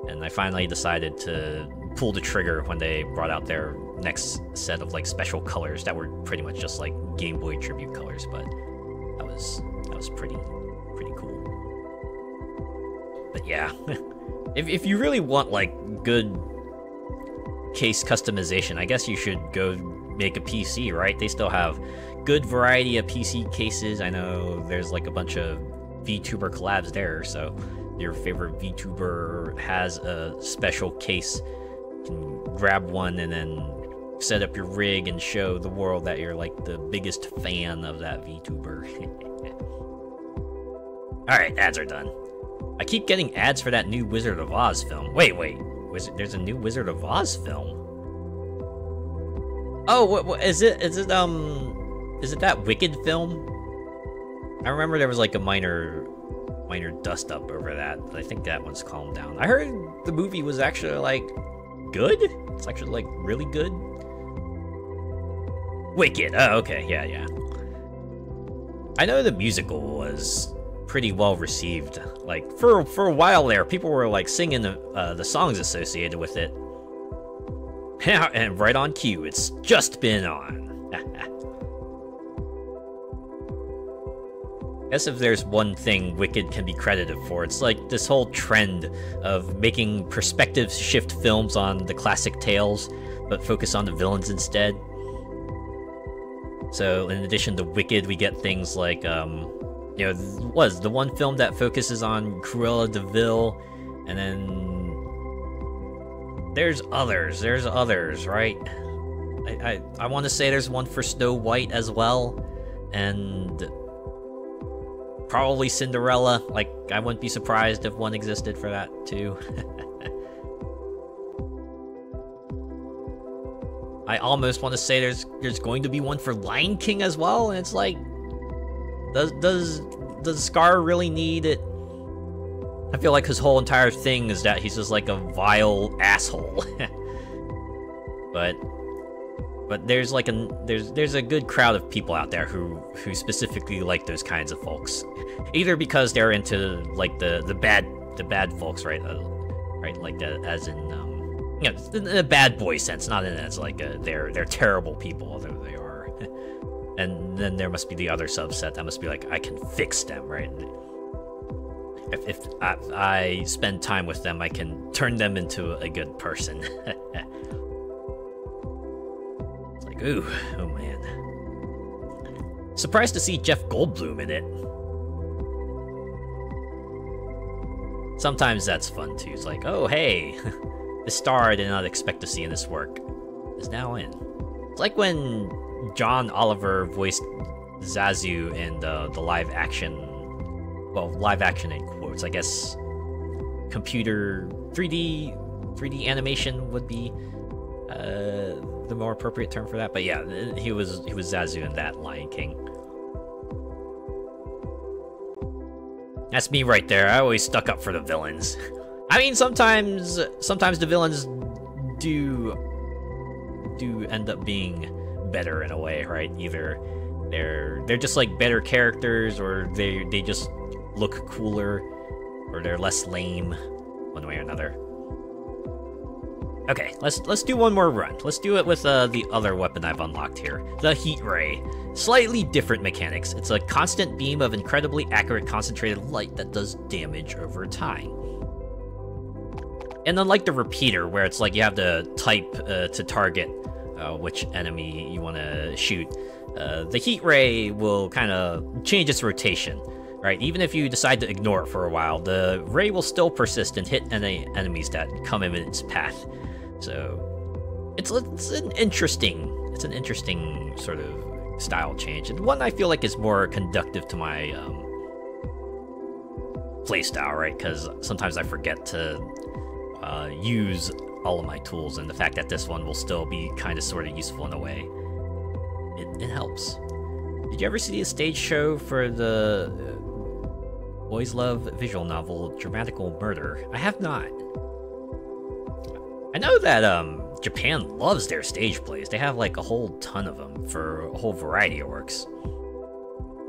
A: And I finally decided to pull the trigger when they brought out their next set of like special colors that were pretty much just like Game Boy tribute colors, but that was pretty cool. But yeah, if you really want like good case customization, I guess you should go make a PC, right? They still have good variety of PC cases. I know there's like a bunch of VTuber collabs there, so your favorite VTuber has a special case. You can grab one and then set up your rig and show the world that you're like the biggest fan of that VTuber. Alright, ads are done. I keep getting ads for that new Wizard of Oz film. Wait. There's a new Wizard of Oz film? Oh, what is it? Is it that Wicked film? I remember there was like a minor dust up over that, but I think that one's calmed down. I heard the movie was actually like good. It's actually like really good. Wicked. Oh, okay. Yeah. I know the musical was pretty well received. Like for a while there, people were like singing the songs associated with it. And right on cue, it's just been on. Guess if there's one thing Wicked can be credited for, it's like this whole trend of making perspective shift films on the classic tales, but focus on the villains instead. So in addition to Wicked, we get things like, you know, was the one film that focuses on Cruella de Vil, and then there's others, right? I want to say there's one for Snow White as well, and probably Cinderella. Like, I wouldn't be surprised if one existed for that too. I almost want to say there's going to be one for Lion King as well, and it's like, does Scar really need it? I feel like his whole entire thing is that he's just like a vile asshole. But there's like there's a good crowd of people out there who specifically like those kinds of folks, either because they're into like the bad folks, right? Right, like that, as in you know, in a bad boy sense, not in as like they're terrible people, although they are. And then there must be the other subset that must be like, I can fix them, right? If I spend time with them, I can turn them into a good person. It's like, ooh, oh man. Surprised to see Jeff Goldblum in it. Sometimes that's fun too. It's like, oh hey, the star I did not expect to see in this work is now in. It's like when John Oliver voiced Zazu in the live action, well, live action in quotes, I guess computer 3D animation would be the more appropriate term for that. But yeah, he was Zazu in that Lion King. That's me right there. I always stuck up for the villains. I mean, sometimes the villains do end up being better in a way, right? Either they're just like better characters, or they just look cooler, or they're less lame, one way or another. Okay, let's do one more run. Let's do it with the other weapon I've unlocked here, the Heat Ray. Slightly different mechanics. It's a constant beam of incredibly accurate concentrated light that does damage over time. And unlike the Repeater, where it's like you have to type to target which enemy you want to shoot, the Heat Ray will kind of change its rotation, right? Even if you decide to ignore it for a while, the ray will still persist and hit any enemies that come in its path. So it's an interesting sort of style change, and one I feel like is more conductive to my playstyle, right? Because sometimes I forget to use all of my tools, and the fact that this one will still be kind of sort of useful in a way, it helps. Did you ever see a stage show for the Boys Love visual novel Dramatical Murder? I have not. I know that Japan loves their stage plays. They have like a whole ton of them for a whole variety of works.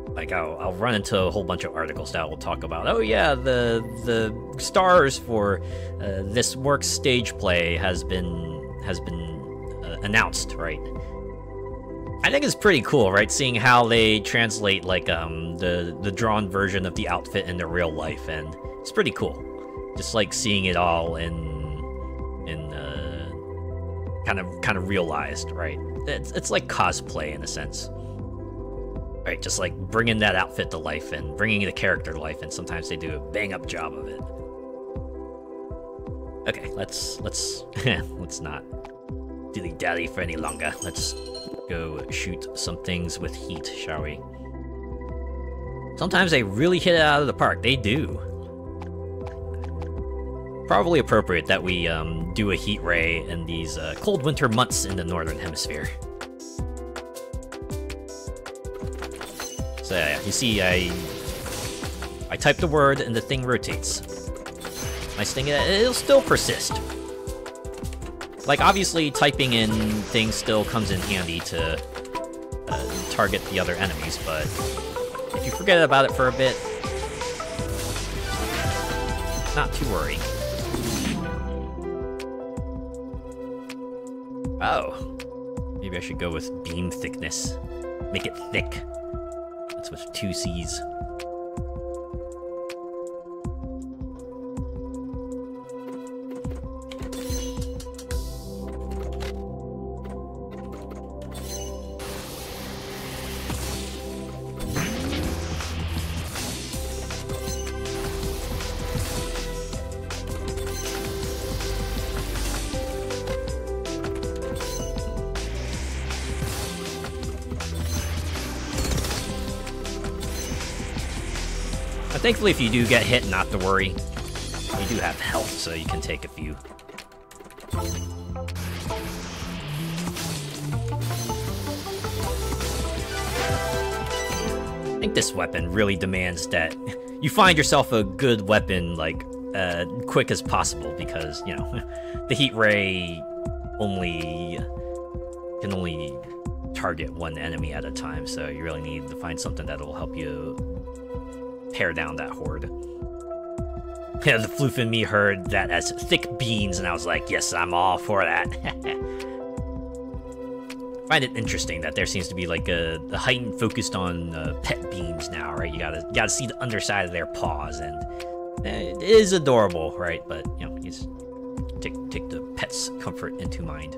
A: Like I'll run into a whole bunch of articles that will talk about, oh yeah, the stars for this work's stage play has been announced, right? I think it's pretty cool, right? Seeing how they translate like the drawn version of the outfit into real life, and it's pretty cool. Just like seeing it all in kind of realized, right? It's like cosplay in a sense. Right, just like bringing that outfit to life and bringing the character to life, and sometimes they do a bang-up job of it. Okay, let's not dilly-dally for any longer. Let's go shoot some things with heat, shall we? Sometimes they really hit it out of the park. They do. Probably appropriate that we do a heat ray in these cold winter months in the Northern Hemisphere. So yeah, you see, I type the word and the thing rotates. Nice thing, it'll still persist. Like, obviously, typing in things still comes in handy to target the other enemies, but if you forget about it for a bit, not too worrying. Oh, maybe I should go with beam thickness. Make it thick. That's with 2 C's. Thankfully, if you do get hit, not to worry. You do have health, so you can take a few. I think this weapon really demands that you find yourself a good weapon, like, quick as possible, because, you know, the heat ray can only target one enemy at a time, so you really need to find something that will help you tear down that horde. Yeah, the floof in me heard that as thick beans, and I was like, yes, I'm all for that. Find it interesting that there seems to be like a heightened focus on pet beans now, right? You gotta see the underside of their paws, and it is adorable, right? But you know, you just take the pet's comfort into mind.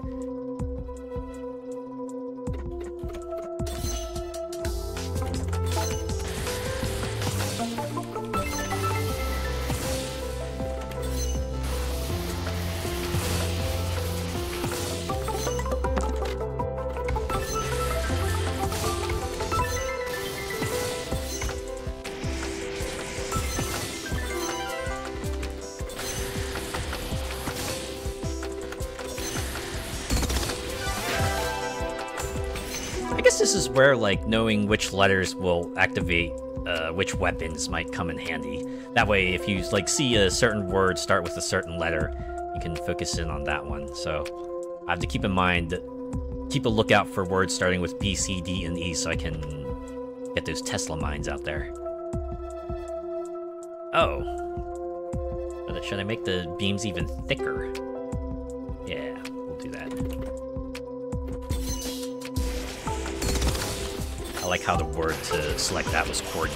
A: This is where, like, knowing which letters will activate which weapons might come in handy. That way, if you, like, see a certain word start with a certain letter, you can focus in on that one. So I have to keep in mind, keep a lookout for words starting with B, C, D, and E so I can get those Tesla mines out there. Oh. Should I make the beams even thicker? Yeah, we'll do that. I like how the word to select that was corgi.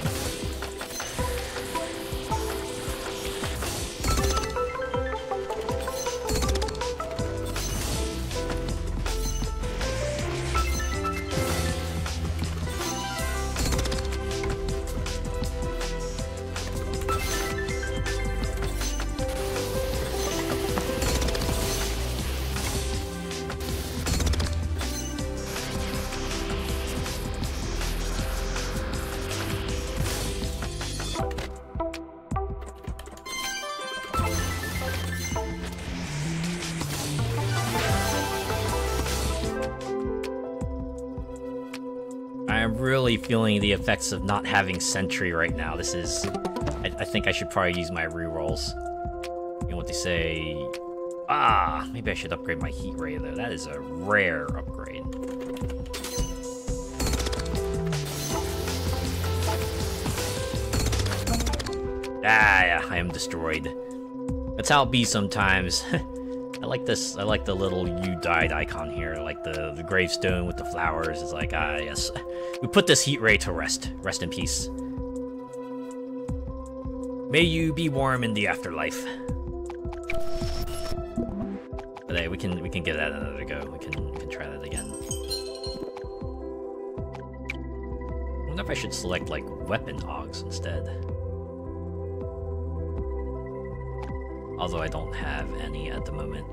A: Feeling the effects of not having sentry right now. This is... I think I should probably use my rerolls. You know what they say... Ah! Maybe I should upgrade my heat ray, though. That is a rare upgrade. Ah, yeah, I am destroyed. That's how it be sometimes. I like this. I like the little "you died" icon here. I like the gravestone with the flowers. It's like, ah, yes. We put this heat ray to rest. Rest in peace. May you be warm in the afterlife. But hey, we can give that another go. We can try that again. I wonder if I should select like weapon augs instead. Although I don't have any at the moment.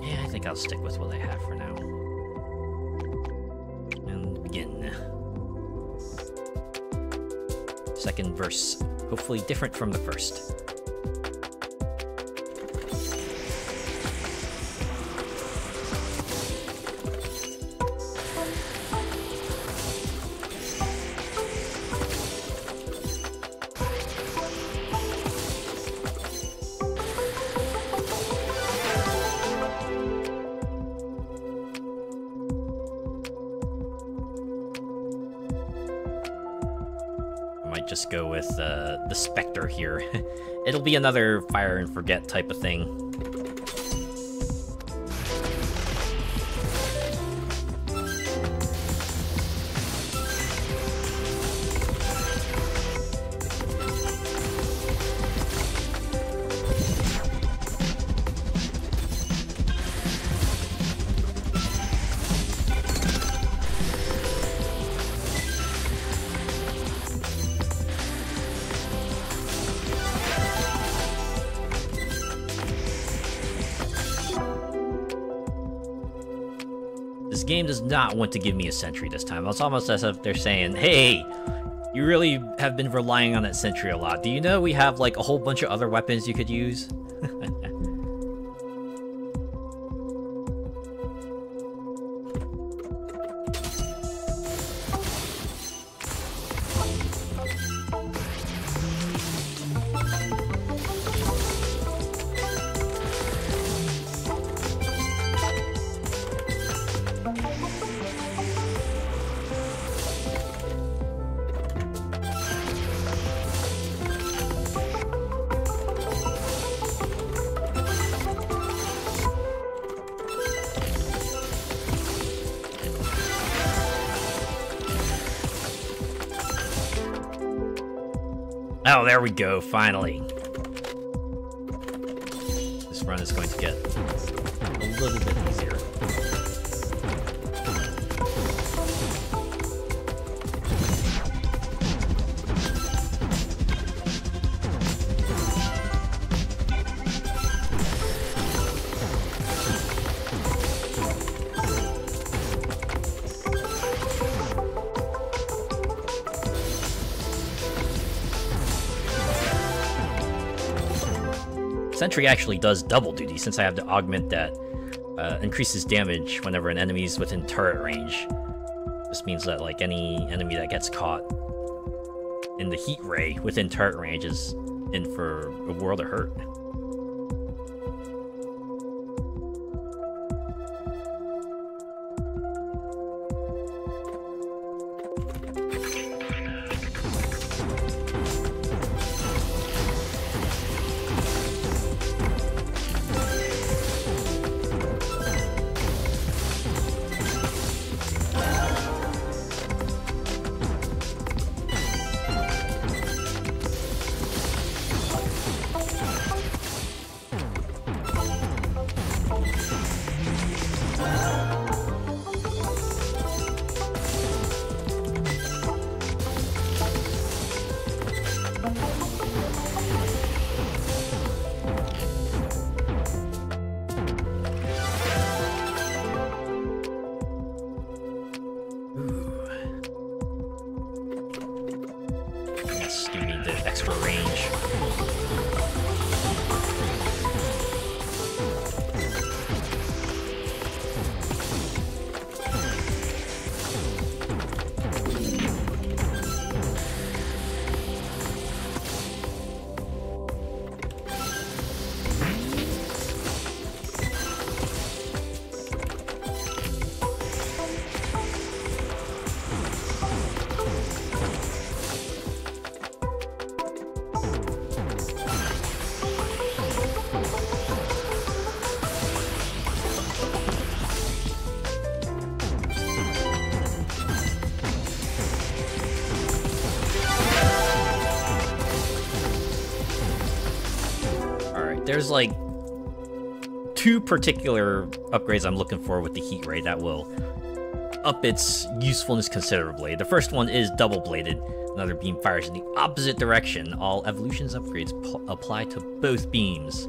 A: Yeah, I think I'll stick with what I have for now. And begin. Second verse, hopefully different from the first. might just go with the Spectre here. It'll be another fire and forget type of thing.
B: This game does not want to give me a sentry this time. It's almost as if they're saying, hey, you really have been relying on that sentry a lot. Do you know we have like a whole bunch of other weapons you could use?
A: Oh, there we go, finally. This run is going to get a little bit easier. Sentry actually does double duty since I have to augment that. Increases damage whenever an enemy is within turret range. This means that like any enemy that gets caught in the heat ray within turret range is in for a world of hurt. There's like two particular upgrades I'm looking for with the heat ray that will up its usefulness considerably. The first one is double bladed. Another beam fires in the opposite direction. All evolutions upgrades apply to both beams.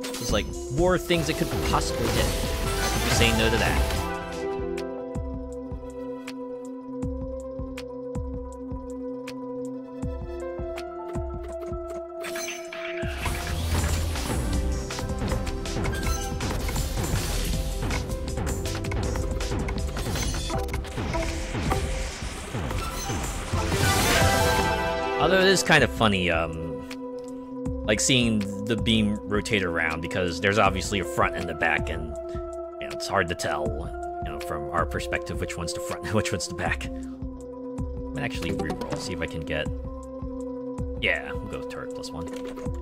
A: There's like more things it could possibly hit. Just saying no to that. Although it is kind of funny, like seeing the beam rotate around because there's obviously a front and a back, and you know, it's hard to tell, you know, from our perspective which one's the front and which one's the back.
B: gonna actually reroll, see if I can get... Yeah, we'll go with turret +1.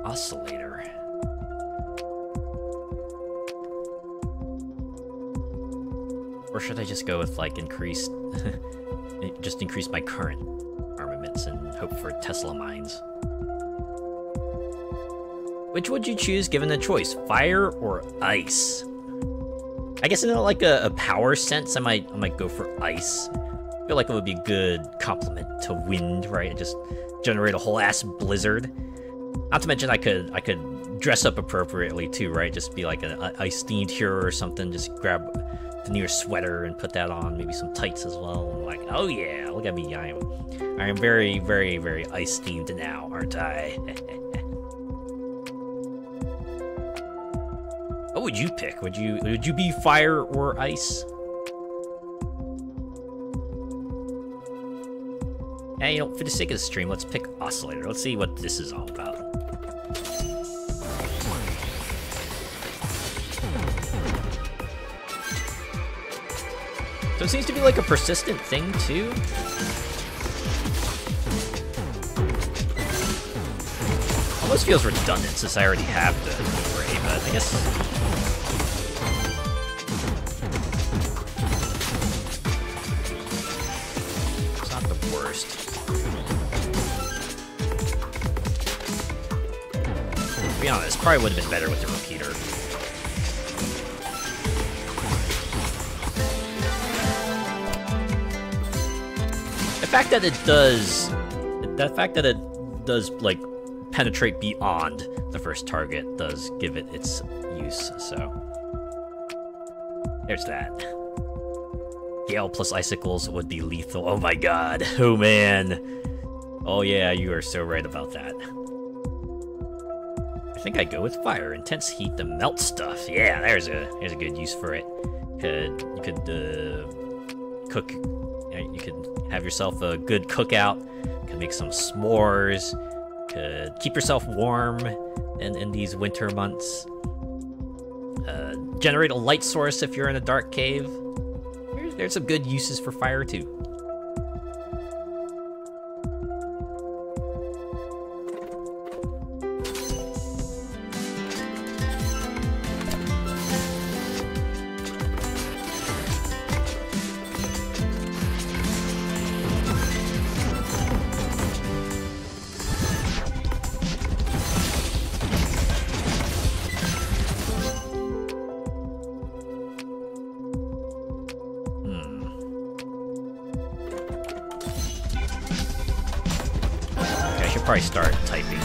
B: Oscillator. Or should I just go with like increased, just increase my current armaments and hope for Tesla mines? Which would you choose given the choice, fire or ice? I guess in like a power sense, I might go for ice. I feel like it would be a good complement to wind, right? And just generate a whole ass blizzard. Not to mention I could dress up appropriately too, right? Just be like an ice-themed hero or something. Just grab the nearest sweater and put that on. Maybe some tights as well. And like, oh yeah, look at me. I am very, very, very ice-themed now, aren't I? What would you pick? Would you be fire or ice? And you know, for the sake of the stream, let's pick Oscillator. Let's see what this is all about. So it seems to be like a persistent thing, too. Almost feels redundant since I already have the array, but I guess... It's not the worst. To be honest, probably would have been better with the repeater. The fact that it does like penetrate beyond the first target does give it its use, so there's that. Gale plus icicles would be lethal. Oh my god. Oh man. Oh yeah, you are so right about that. I think I'd go with fire. Intense heat to melt stuff. Yeah, there's a good use for it. You could cook. You could have yourself a good cookout. Could make some s'mores. Could keep yourself warm in these winter months. Generate a light source if you're in a dark cave. There's some good uses for fire too. Probably start typing.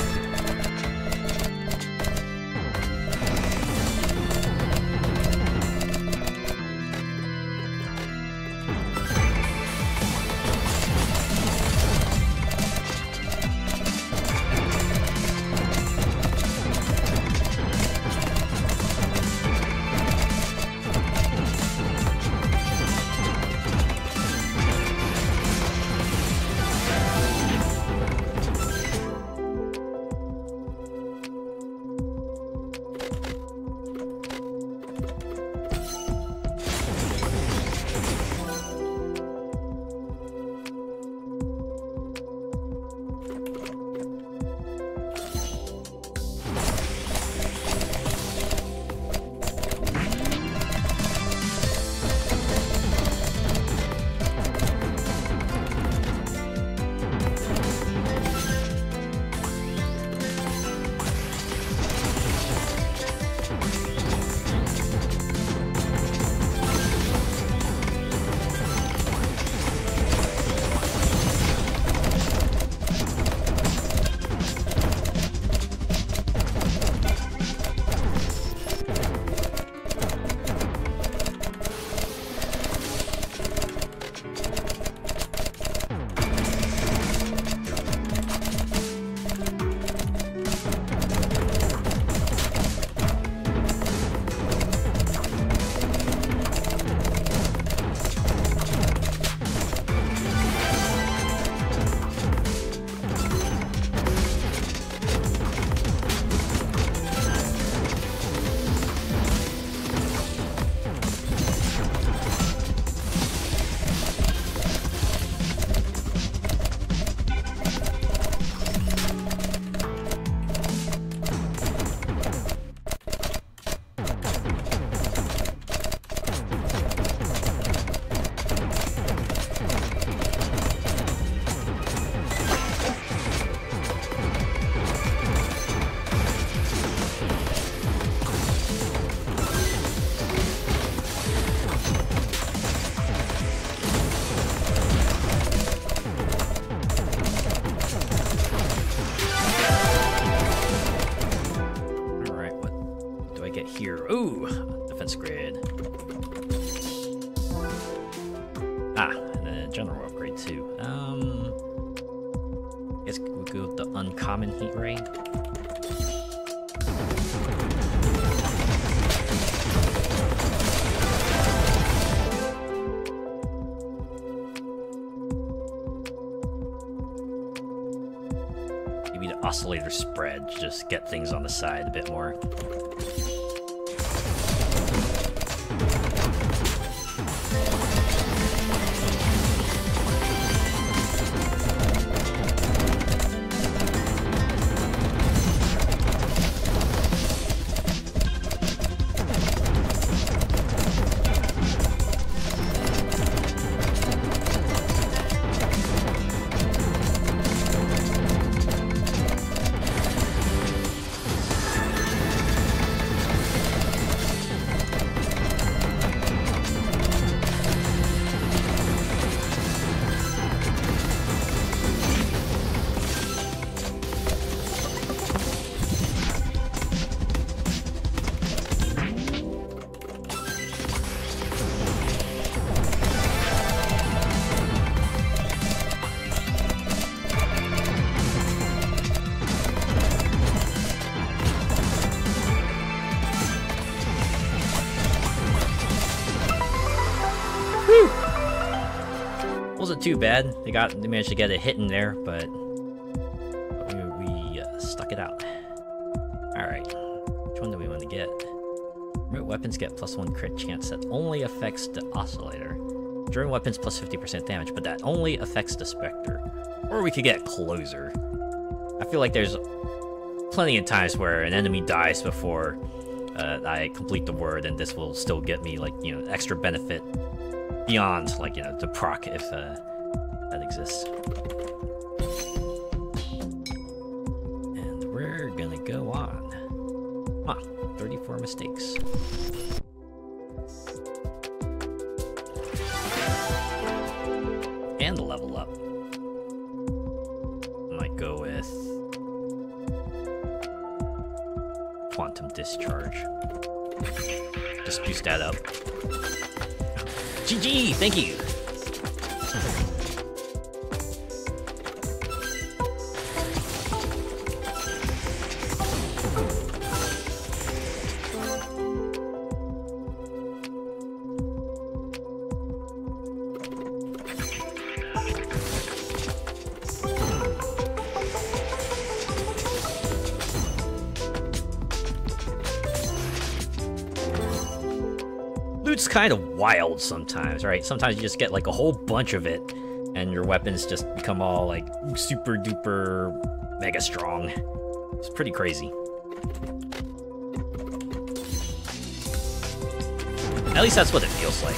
B: get here? Ooh, defense grid. Ah, and then a general upgrade too. I guess we'll go with the uncommon heat ray. Maybe the oscillator spread, just get things on the side a bit more. Wasn't too bad. They managed to get a hit in there, but we stuck it out. All right, which one do we want to get? Remote weapons get +1 crit chance that only affects the oscillator. During weapons plus 50% damage, but that only affects the specter. Or we could get closer. I feel like there's plenty of times where an enemy dies before I complete the word, and this will still get me, like, you know, extra benefit beyond, like, you know, the proc if that exists. And we're gonna go on. Huh, 34 mistakes. And level up. Might go with Quantum Discharge. Just boost that up. GG! Thank you! Loot's kind of wild sometimes, right? Sometimes you just get like a whole bunch of it, and your weapons just become all like super duper mega strong. It's pretty crazy. At least that's what it feels like.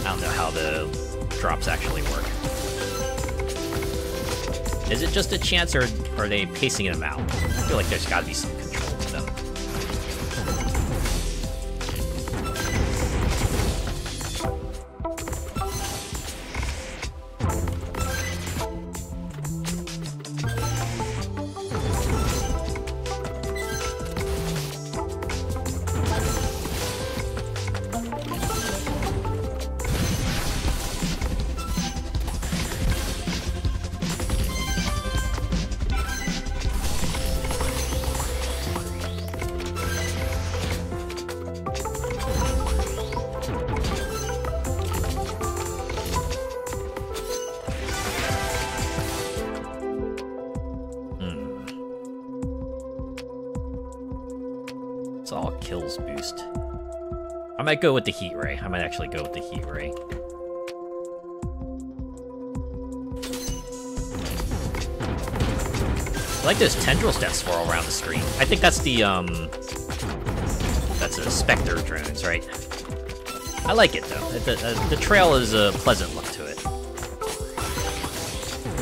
B: I don't know how the drops actually work. Is it just a chance, or are they pacing them out? I feel like there's gotta be some control to them. It's all kills boost. I might go with the heat ray. I might actually go with the heat ray. I like those tendrils that swirl around the screen. I think that's the that's a Spectre drones, right? I like it though. The trail is a pleasant look to it.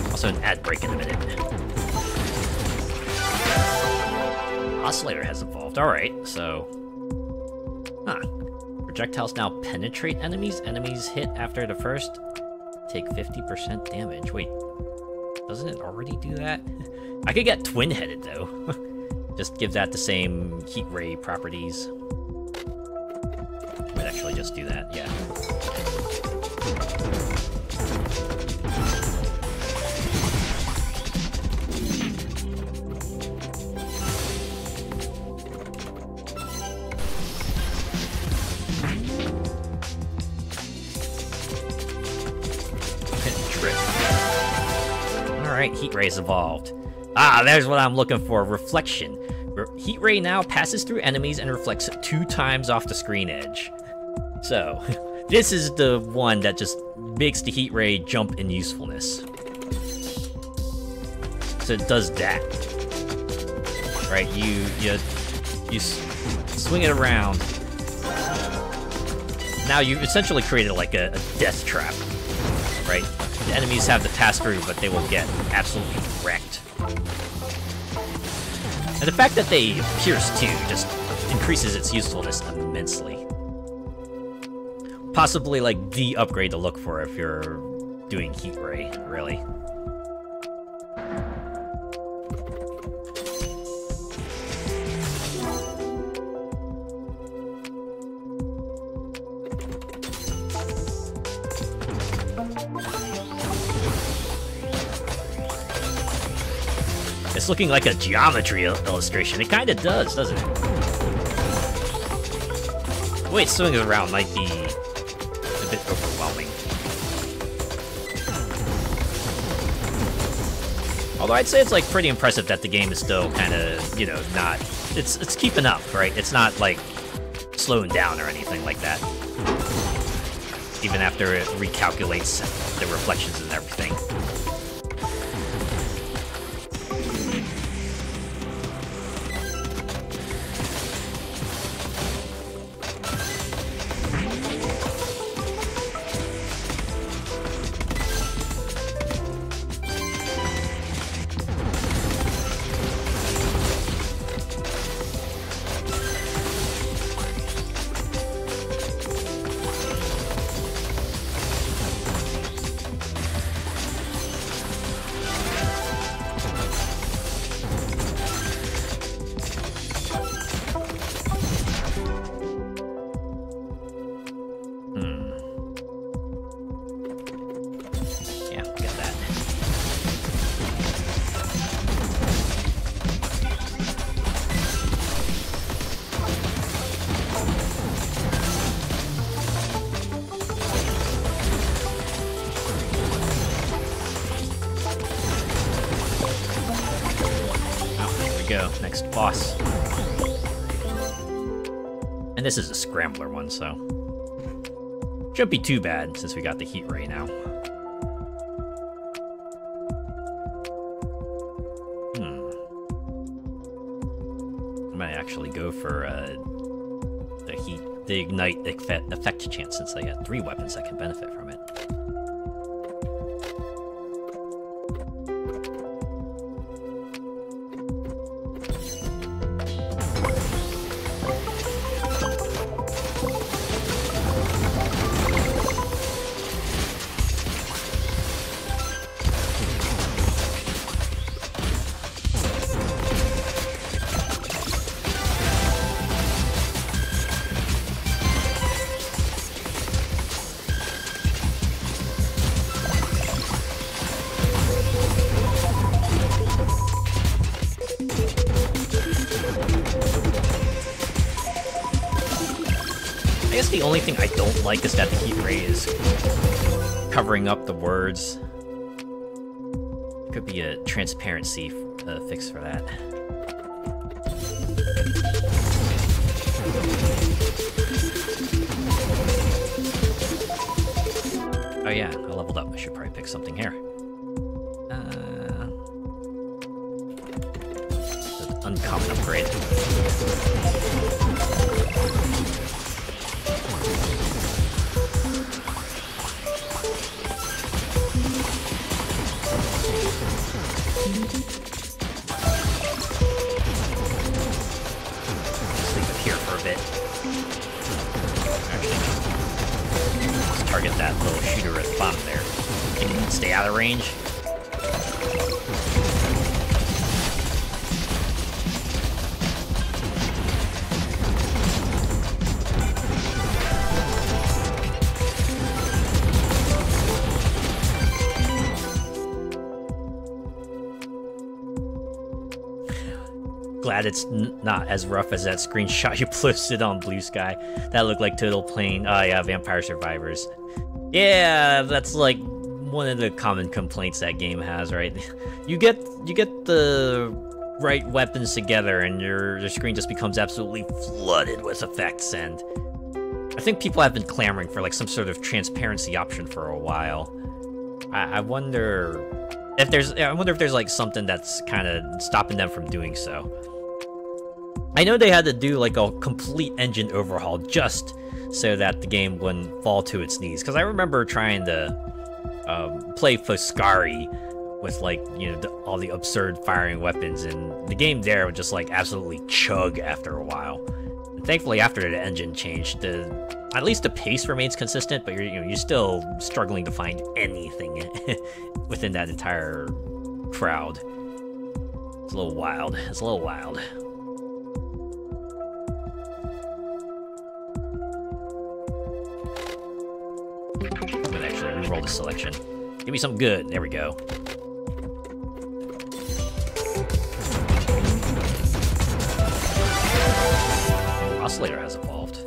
B: Also an ad break in a minute. Oscillator has evolved. Alright, so... Huh. Projectiles now penetrate enemies. Enemies hit after the first take 50% damage. Wait, doesn't it already do that? I could get twin-headed, though. Just give that the same heat ray properties. Might actually just do that, yeah. Alright, heat rays evolved. Ah, there's what I'm looking for, reflection. Heat ray now passes through enemies and reflects 2 times off the screen edge. So, this is the one that just makes the heat ray jump in usefulness. So it does that. Right, you swing it around. Now you essentially created like a death trap, right? The enemies have to pass through, but they will get absolutely wrecked. And the fact that they pierce too just increases its usefulness immensely. Possibly like the upgrade to look for if you're doing heat ray, really. It's looking like a geometry illustration. It kind of does, doesn't it? The way it swings around might be a bit overwhelming. Although I'd say it's like pretty impressive that the game is still kind of, you know, not... It's keeping up, right? It's not like slowing down or anything like that. Even after it recalculates the reflections and everything. Next boss. And this is a scrambler one, so shouldn't be too bad since we got the heat ray now. I might actually go for the ignite effect chance since I got 3 weapons that can benefit from it. I guess the only thing I don't like is that the heat ray is covering up the words. Could be a transparency fix for that. Oh yeah, I leveled up. I should probably pick something here. Uncommon upgrade. Target that little shooter at the bottom there. Can you stay out of range? glad it's not as rough as that screenshot you posted on Blue Sky. That looked like total plain. Oh yeah, Vampire Survivors. Yeah, that's like one of the common complaints that game has, right? You get the right weapons together, and your screen just becomes absolutely flooded with effects. And I think people have been clamoring for like some sort of transparency option for a while. I wonder if there's like something that's kind of stopping them from doing so. I know they had to do like a complete engine overhaul just so that the game wouldn't fall to its knees. Because I remember trying to play Foscari with like, you know, all the absurd firing weapons, and the game there would just like absolutely chug after a while. And thankfully, after the engine changed, at least the pace remains consistent, but you're still struggling to find anything within that entire crowd. It's a little wild. It's a little wild. I'm gonna actually reroll the selection. Give me something good. There we go. Oscillator has evolved.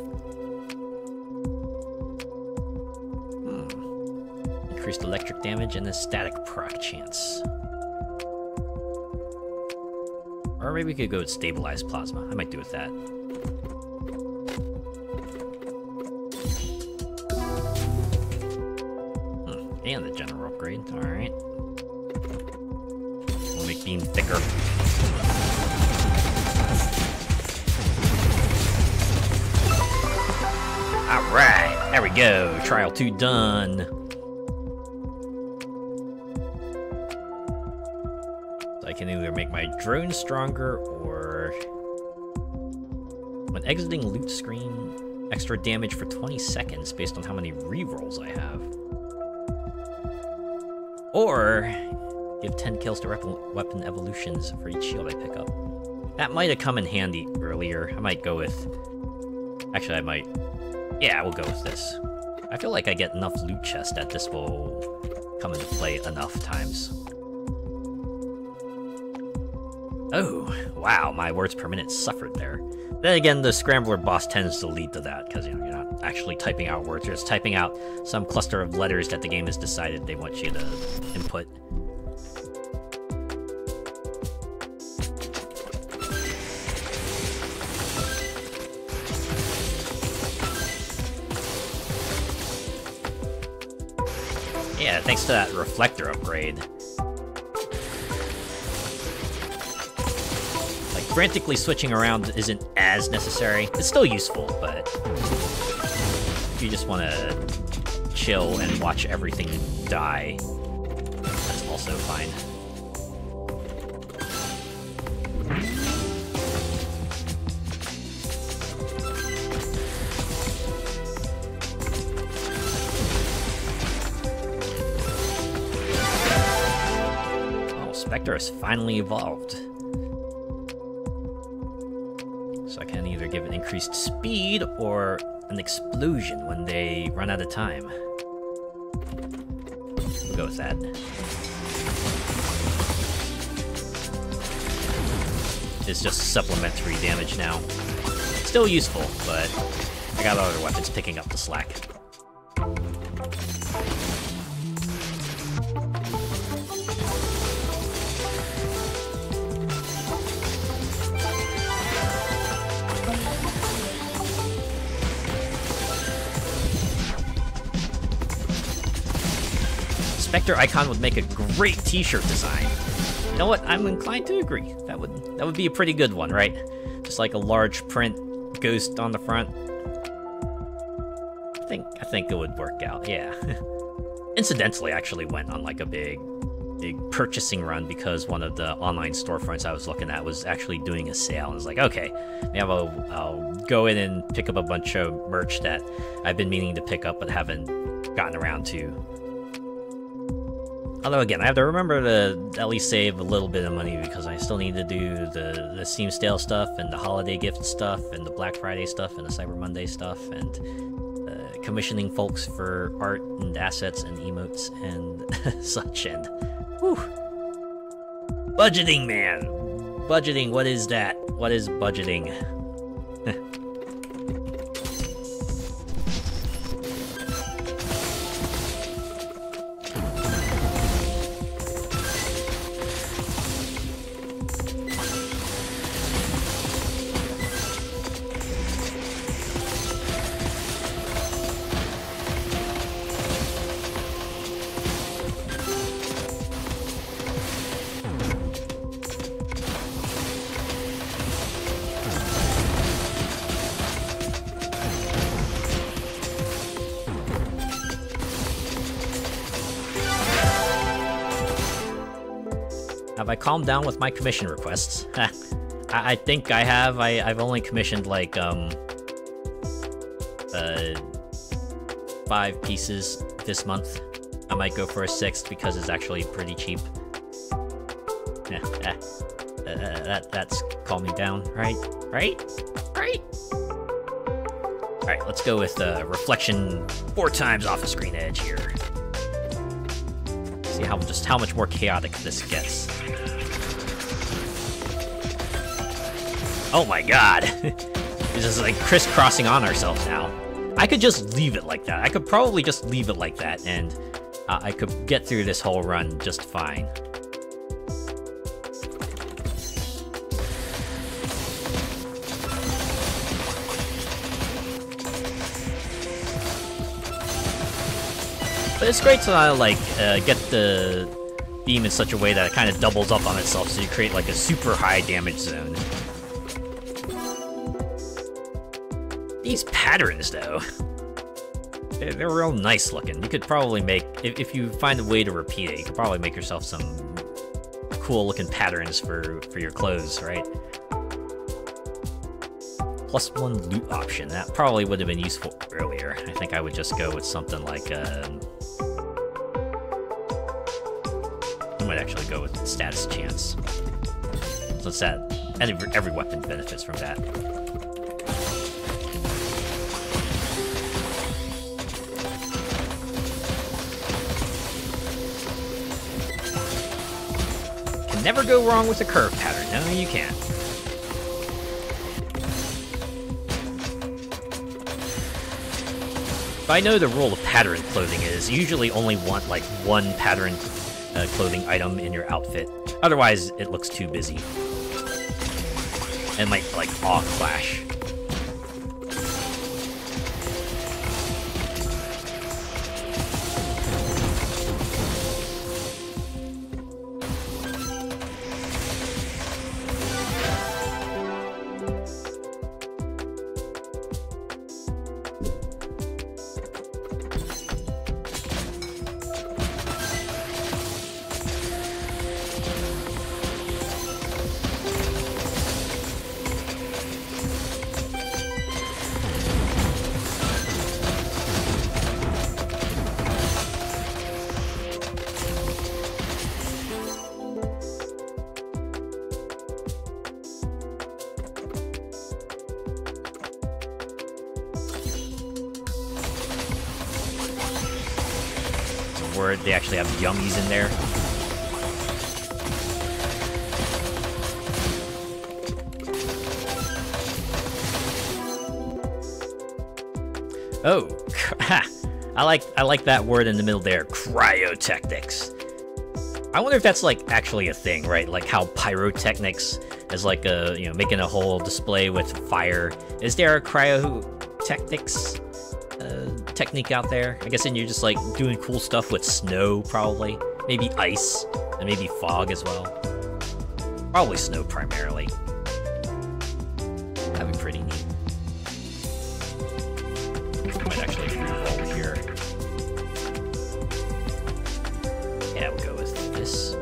B: Increased electric damage and a static proc chance. Or maybe we could go with stabilized plasma. I might do with that. And the general upgrade. Alright. We'll make beam thicker. Alright, there we go. Trial 2 done. So I can either make my drone stronger, or when exiting loot screen, extra damage for 20 seconds based on how many rerolls I have. Or give 10 kills to weapon evolutions for each shield I pick up. That might have come in handy earlier. I might go with... Actually, I might... Yeah, we'll go with this. I feel like I get enough loot chests that this will come into play enough times. Oh, wow, my words per minute suffered there. Then again, the Scrambler boss tends to lead to that, because you're not actually typing out words, you're just typing out some cluster of letters that the game has decided they want you to input. Yeah, thanks to that reflector upgrade. Like, frantically switching around isn't as necessary. It's still useful, but if you just want to chill and watch everything die, that's also fine. Spectre has finally evolved. So I can either give it increased speed or an explosion when they run out of time. We'll go with that. It's just supplementary damage now. Still useful, but I got other weapons picking up the slack. Spectre icon would make a great t-shirt design. You know what? I'm inclined to agree. That would be a pretty good one, right? Just like a large print ghost on the front. I think it would work out, yeah. Incidentally, I actually went on like a big purchasing run because one of the online storefronts I was looking at was actually doing a sale. And I was like, okay, maybe I'll go in and pick up a bunch of merch that I've been meaning to pick up but haven't gotten around to. Although again, I have to remember to at least save a little bit of money because I still need to do the Steam Sale stuff and the holiday gift stuff and the Black Friday stuff and the Cyber Monday stuff and commissioning folks for art and assets and emotes and such, and whew. Budgeting, man. Budgeting, what is that? What is budgeting? Have I calmed down with my commission requests? I think I have. I've only commissioned like 5 pieces this month. I might go for a 6th because it's actually pretty cheap. That's calmed me down, right? Right? Alright, let's go with reflection 4 times off a screen edge here. See how much more chaotic this gets. Oh my god! It's just like crisscrossing on ourselves now. I could just leave it like that. I could probably just leave it like that, and I could get through this whole run just fine. But it's great to like get the beam in such a way that it kind of doubles up on itself, so you create like a super high damage zone. These patterns, though, they're real nice looking. You could probably make, if you find a way to repeat it, you could probably make yourself some cool looking patterns for your clothes, right? +1 loot option, that probably would have been useful earlier. I think I would just go with something like, I might actually go with status chance. So it's that, every weapon benefits from that. Never go wrong with a curve pattern. No, you can't. But I know the rule of pattern clothing is you usually only want like 1 pattern clothing item in your outfit. Otherwise, it looks too busy. And might like awe clash. Where they actually have yummies in there. Oh, I like that word in the middle there, cryotechnics. I wonder if that's like actually a thing, right? Like how pyrotechnics is like a, you know, making a whole display with fire. Is there a cryotechnics technique out there? I guess then you're just like doing cool stuff with snow, probably. Maybe ice, and maybe fog as well. Probably snow primarily. That'd be pretty neat. I might actually re-roll here. Yeah, we'll go with this.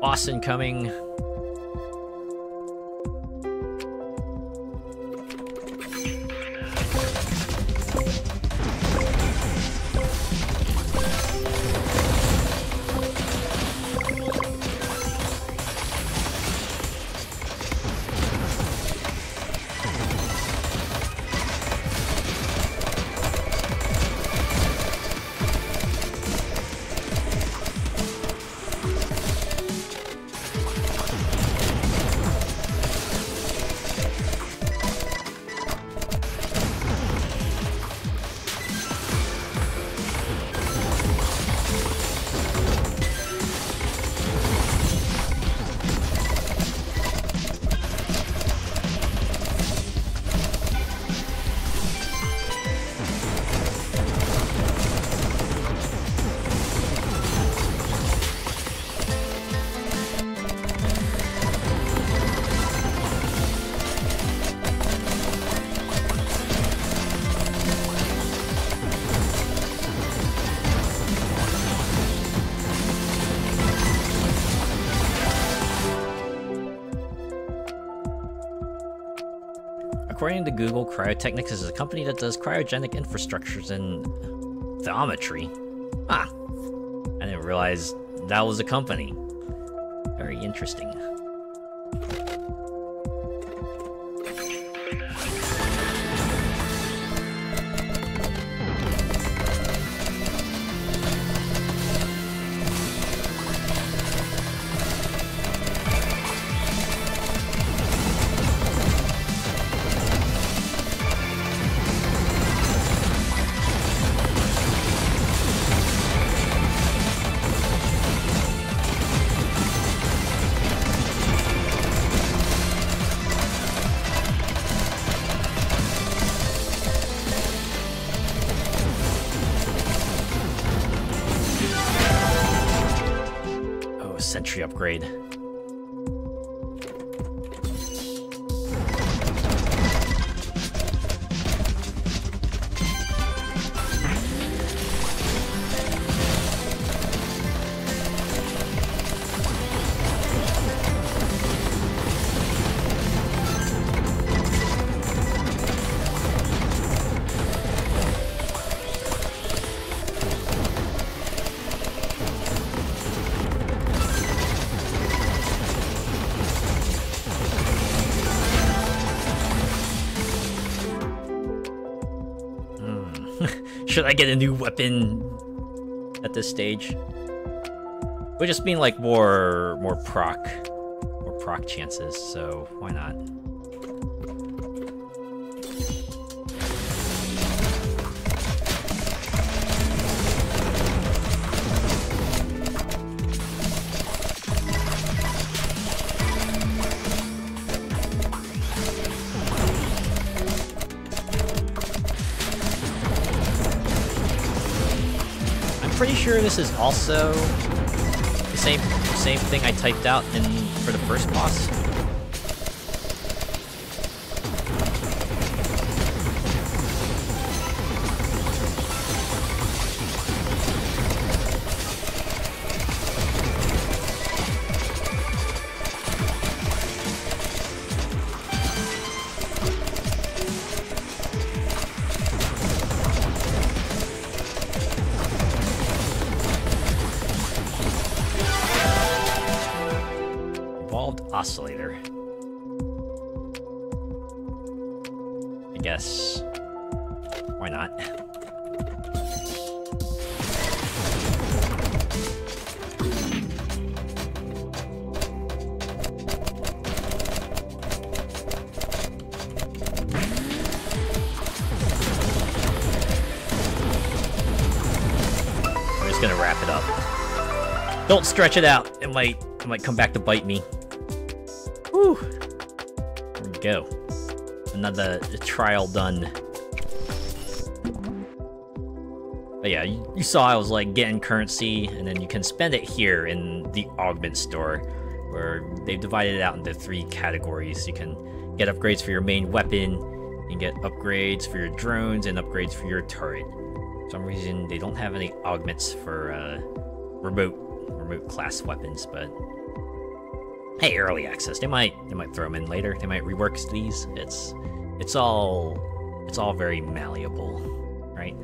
B: Boss incoming. According to Google, Cryotechnics is a company that does cryogenic infrastructures and theometry. Ah, I didn't realize that was a company. Very interesting. Sentry upgrade. Should I get a new weapon at this stage? Would just mean like more proc chances, so why not? Pretty sure this is also the same thing I typed out for the first boss. Oscillator. I guess. Why not? I'm just gonna wrap it up. Don't stretch it out. It might come back to bite me. Whew. There we go. Another trial done. But yeah, you saw I was like getting currency, and then you can spend it here in the augment store, where they've divided it out into 3 categories. You can get upgrades for your main weapon, you can get upgrades for your drones, and upgrades for your turret. For some reason, they don't have any augments for remote class weapons, but hey, early access. They might throw them in later. They might rework these. It's all very malleable, right?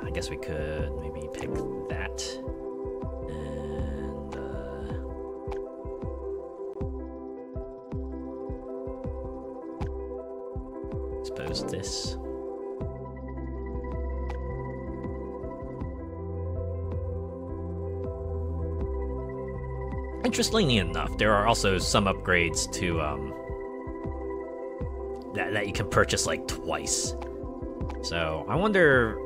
B: I guess we could maybe pick that and suppose this. Interestingly enough, there are also some upgrades to that you can purchase like twice. So I wonder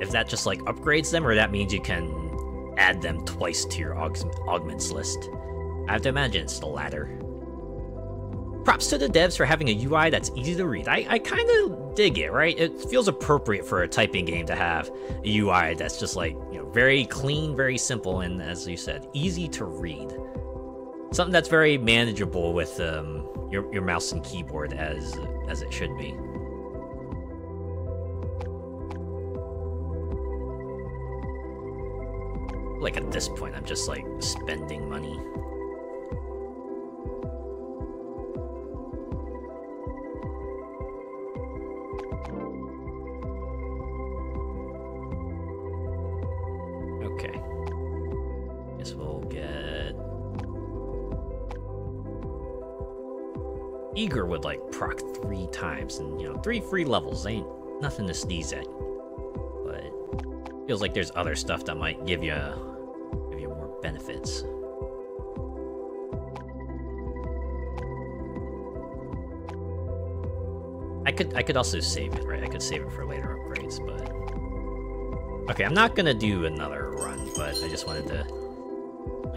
B: if that just like upgrades them, or that means you can add them twice to your augments list. I have to imagine it's the latter. Props to the devs for having a UI that's easy to read. I kind of dig it, right? It feels appropriate for a typing game to have a UI that's just like, you know, very clean, very simple, and as you said, easy to read. Something that's very manageable with your mouse and keyboard as it should be. Like at this point, I'm just like spending money. Okay. Guess we'll get... Eager would, like, proc 3 times, and, you know, 3 free levels ain't nothing to sneeze at. But feels like there's other stuff that might give you more benefits. I could also save it, right? I could save it for later upgrades, but... Okay, I'm not gonna do another run, but I just wanted to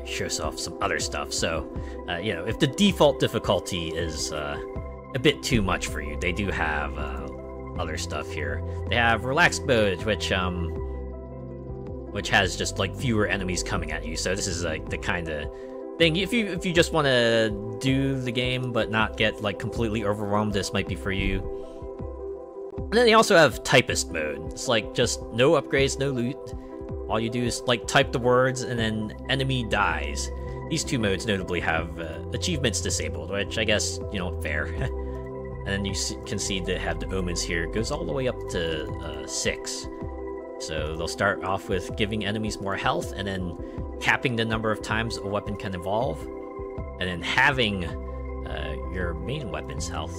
B: show off some other stuff. So, you know, if the default difficulty is a bit too much for you, they do have other stuff here. They have relaxed mode, which has just like fewer enemies coming at you. So this is like the kind of thing, if you just want to do the game but not get like completely overwhelmed, this might be for you. And then they also have typist mode. It's like just no upgrades, no loot. All you do is like type the words and then enemy dies. These two modes notably have achievements disabled, which I guess, you know, fair. And then you can see they have the omens here. It goes all the way up to 6. So they'll start off with giving enemies more health, and then capping the number of times a weapon can evolve, and then having your main weapon's health.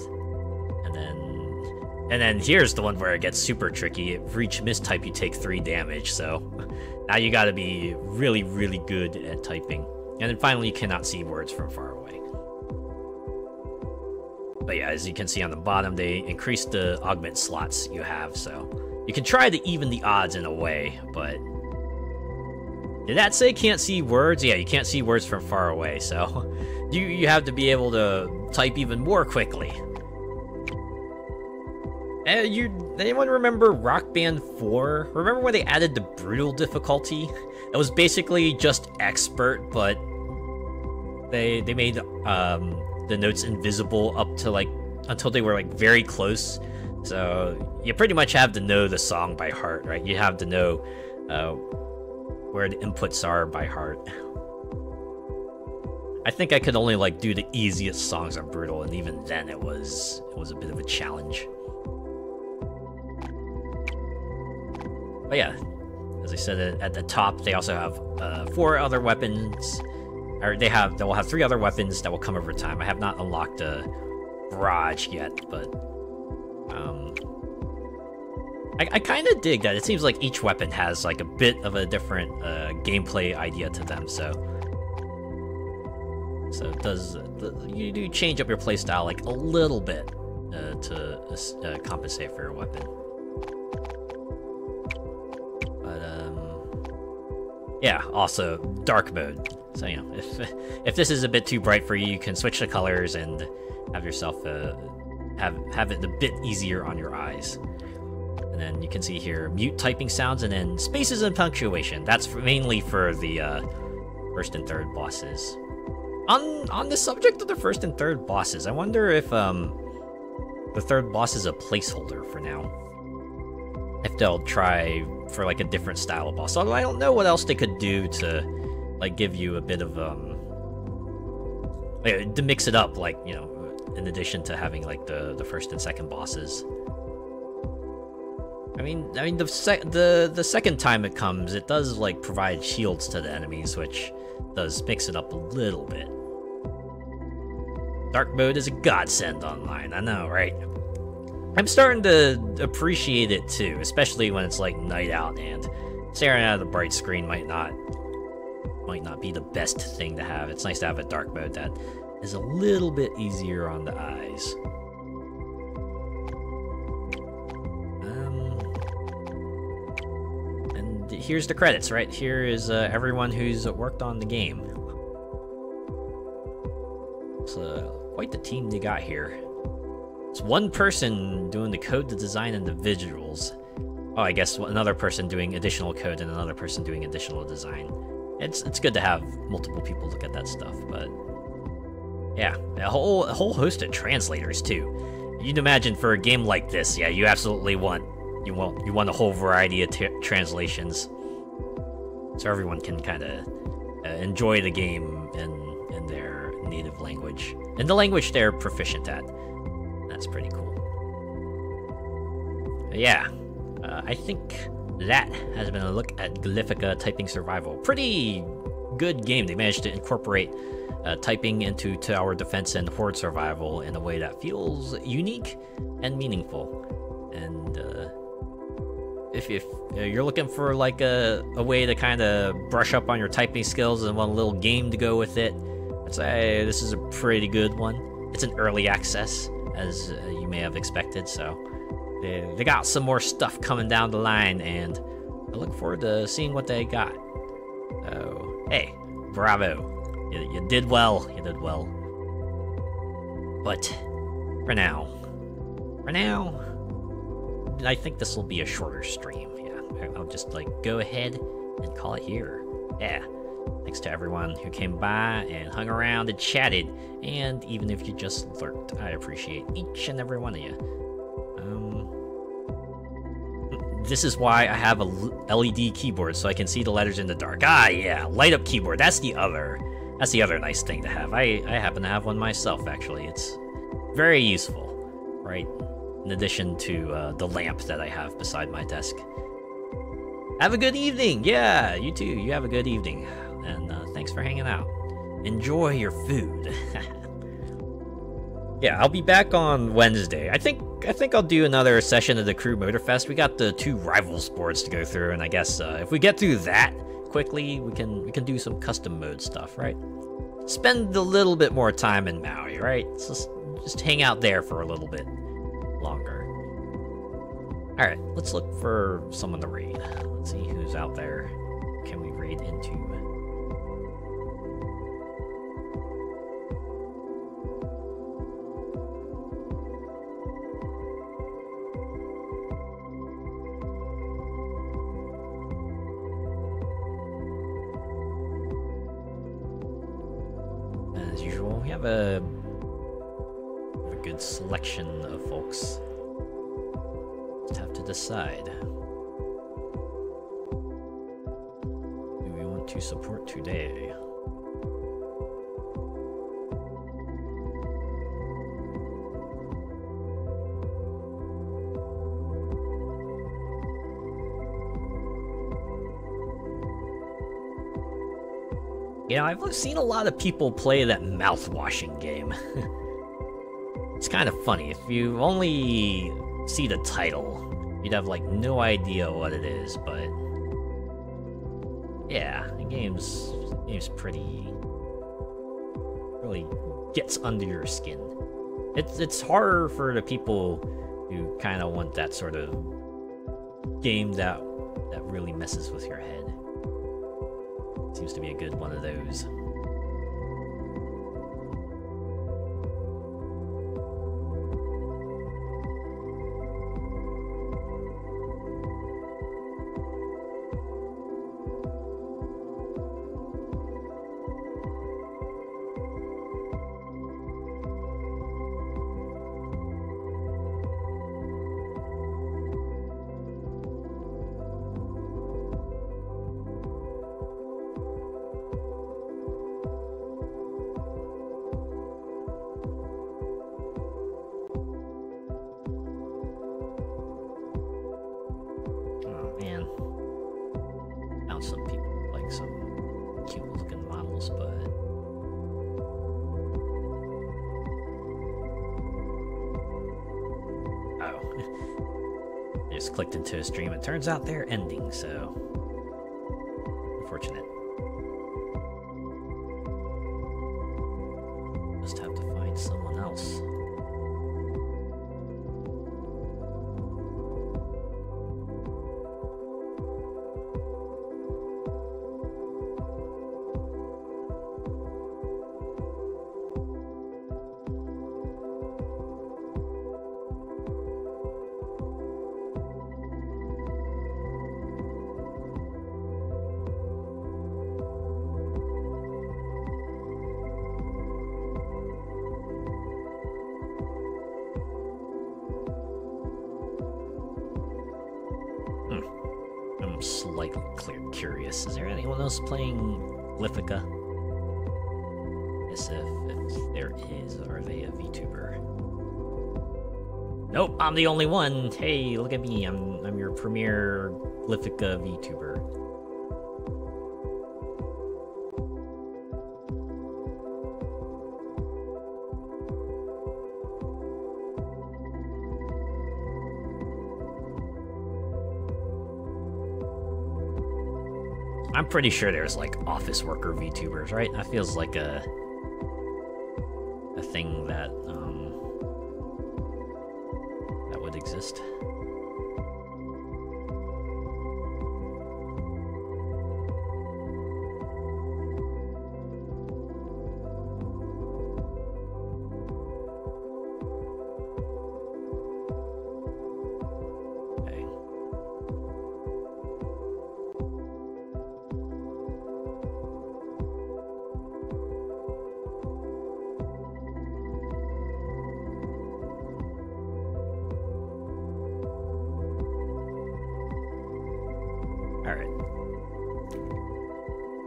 B: And then here's the one where it gets super tricky. For each mistype, you take 3 damage, so now you gotta be really, really good at typing. And then finally, you cannot see words from far away. But yeah, as you can see on the bottom, they increased the augment slots you have, so you can try to even the odds in a way, but... Did that say can't see words? Yeah, you can't see words from far away, so you have to be able to type even more quickly. Anyone remember Rock Band 4? Remember when they added the brutal difficulty? It was basically just expert, but they made the notes invisible up to like until they were like very close. So you pretty much have to know the song by heart, right? You have to know where the inputs are by heart. I think I could only like do the easiest songs on brutal, and even then it was a bit of a challenge. But yeah, as I said at the top, they also have 4 other weapons, or they will have 3 other weapons that will come over time. I have not unlocked a barrage yet, but I kind of dig that. It seems like each weapon has like a bit of a different gameplay idea to them. So it does you do change up your playstyle like a little bit to compensate for your weapon. Yeah, also dark mode. So, you know, if this is a bit too bright for you, you can switch the colors and have yourself have it a bit easier on your eyes. And then you can see here mute typing sounds, and then spaces and punctuation. That's mainly for the first and third bosses. On the subject of the first and third bosses, I wonder if the third boss is a placeholder for now. If they'll try for like a different style of boss. Although I don't know what else they could do to like give you a bit of to mix it up, like, you know, in addition to having like the first and second bosses. I mean the second time it comes, it does like provide shields to the enemies, which does mix it up a little bit. Dark mode is a godsend online, I know, right? I'm starting to appreciate it too, especially when it's like night out, and staring at the bright screen might not be the best thing to have. It's nice to have a dark mode that is a little bit easier on the eyes. And here's the credits, right? Here is everyone who's worked on the game. It's quite the team they got here. It's one person doing the code, the design, and the visuals. Oh, I guess another person doing additional code and another person doing additional design. It's good to have multiple people look at that stuff, but yeah, a whole host of translators too. You'd imagine for a game like this, yeah, you absolutely want a whole variety of translations, so everyone can kind of enjoy the game in their native language, in the language they're proficient at. That's pretty cool. But yeah, I think that has been a look at Glyphica Typing Survival. Pretty good game. They managed to incorporate typing into tower defense and horde survival in a way that feels unique and meaningful. And if you're looking for like a way to kind of brush up on your typing skills and want a little game to go with it, I'd say this is a pretty good one. It's an early access, as you may have expected, so they got some more stuff coming down the line, and I look forward to seeing what they got. So, hey, bravo. You did well. You did well. But for now, I think this will be a shorter stream. Yeah, I'll just like go ahead and call it here. Yeah. Thanks to everyone who came by and hung around and chatted, and even if you just lurked, I appreciate each and every one of you. This is why I have a LED keyboard, so I can see the letters in the dark. Ah, yeah, light up keyboard. That's the other nice thing to have. I happen to have one myself, actually. It's very useful, right? In addition to the lamp that I have beside my desk. Have a good evening. Yeah, you too. You have a good evening. And thanks for hanging out. Enjoy your food. Yeah, I'll be back on Wednesday. I think I'll do another session of the Crew Motorfest. We got the 2 rivals boards to go through, and I guess if we get through that quickly, we can do some custom mode stuff, right? Spend a little bit more time in Maui, right? Just hang out there for a little bit longer. All right, let's look for someone to raid. Let's see who's out there. Can we raid into? As usual, we have a good selection of folks. Just have to decide. Who we want to support today? You know, I've seen a lot of people play that mouth-washing game. It's kind of funny. If you only see the title, you'd have like no idea what it is, but yeah, the game's pretty, really gets under your skin. It's harder for the people who kind of want that sort of game that really messes with your head. Seems to be a good one of those. Some people like some cute looking models, but I just clicked into a stream. It turns out they're ending, so unfortunate. Just have to find someone else. I'm slightly curious. Is there anyone else playing Glyphica? Yes, if there is, are they a VTuber?
A: Nope, I'm the only one. Hey, look at me. I'm your premier Glyphica vtuber. I'm pretty sure there's like office worker VTubers, right? That feels like a thing that that would exist. Alright.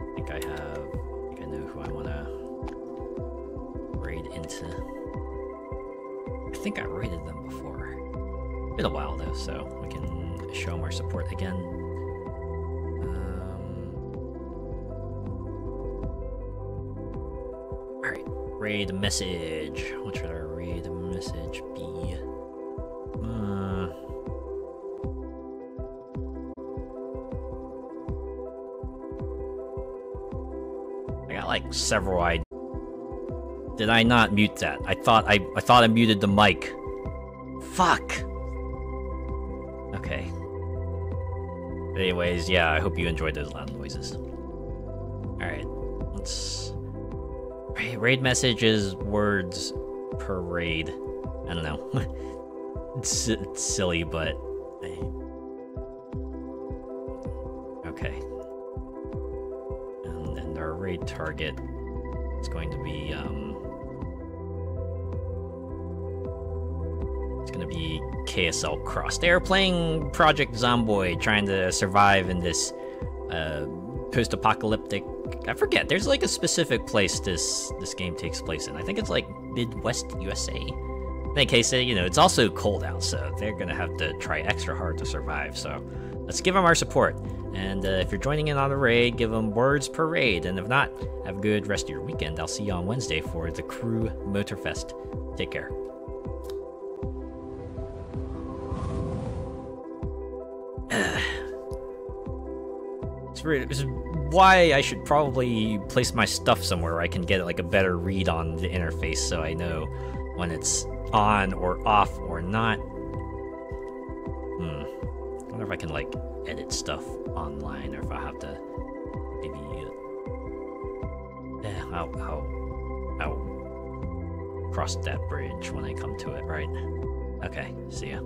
A: I think I know who I want to raid into. I think I raided them before. Been a while though, so we can show them our support again. Alright, raid message. What should our raid message be? Like several ideas. Did I not mute that? I thought I muted the mic. Fuck. Okay. Anyways, yeah, I hope you enjoyed those loud noises. Alright, let's... Raid messages, words per raid. I don't know. It's silly, but... Okay. And our raid target is going to be, it's going to be KSL Cross. They are playing Project Zomboid, trying to survive in this post-apocalyptic... I forget, there's like a specific place this game takes place in. I think it's like Midwest USA. In any case, you know, it's also cold out, so they're gonna have to try extra hard to survive, so let's give them our support. And if you're joining in on the raid, give them words per raid, and if not, have a good rest of your weekend. I'll see you on Wednesday for the Crew Motorfest. Take care. This is why I should probably place my stuff somewhere where I can get like a better read on the interface, so I know when it's on or off or not. I wonder if I can like edit stuff online, or if I have to maybe I'll cross that bridge when I come to it, right? Okay, see ya.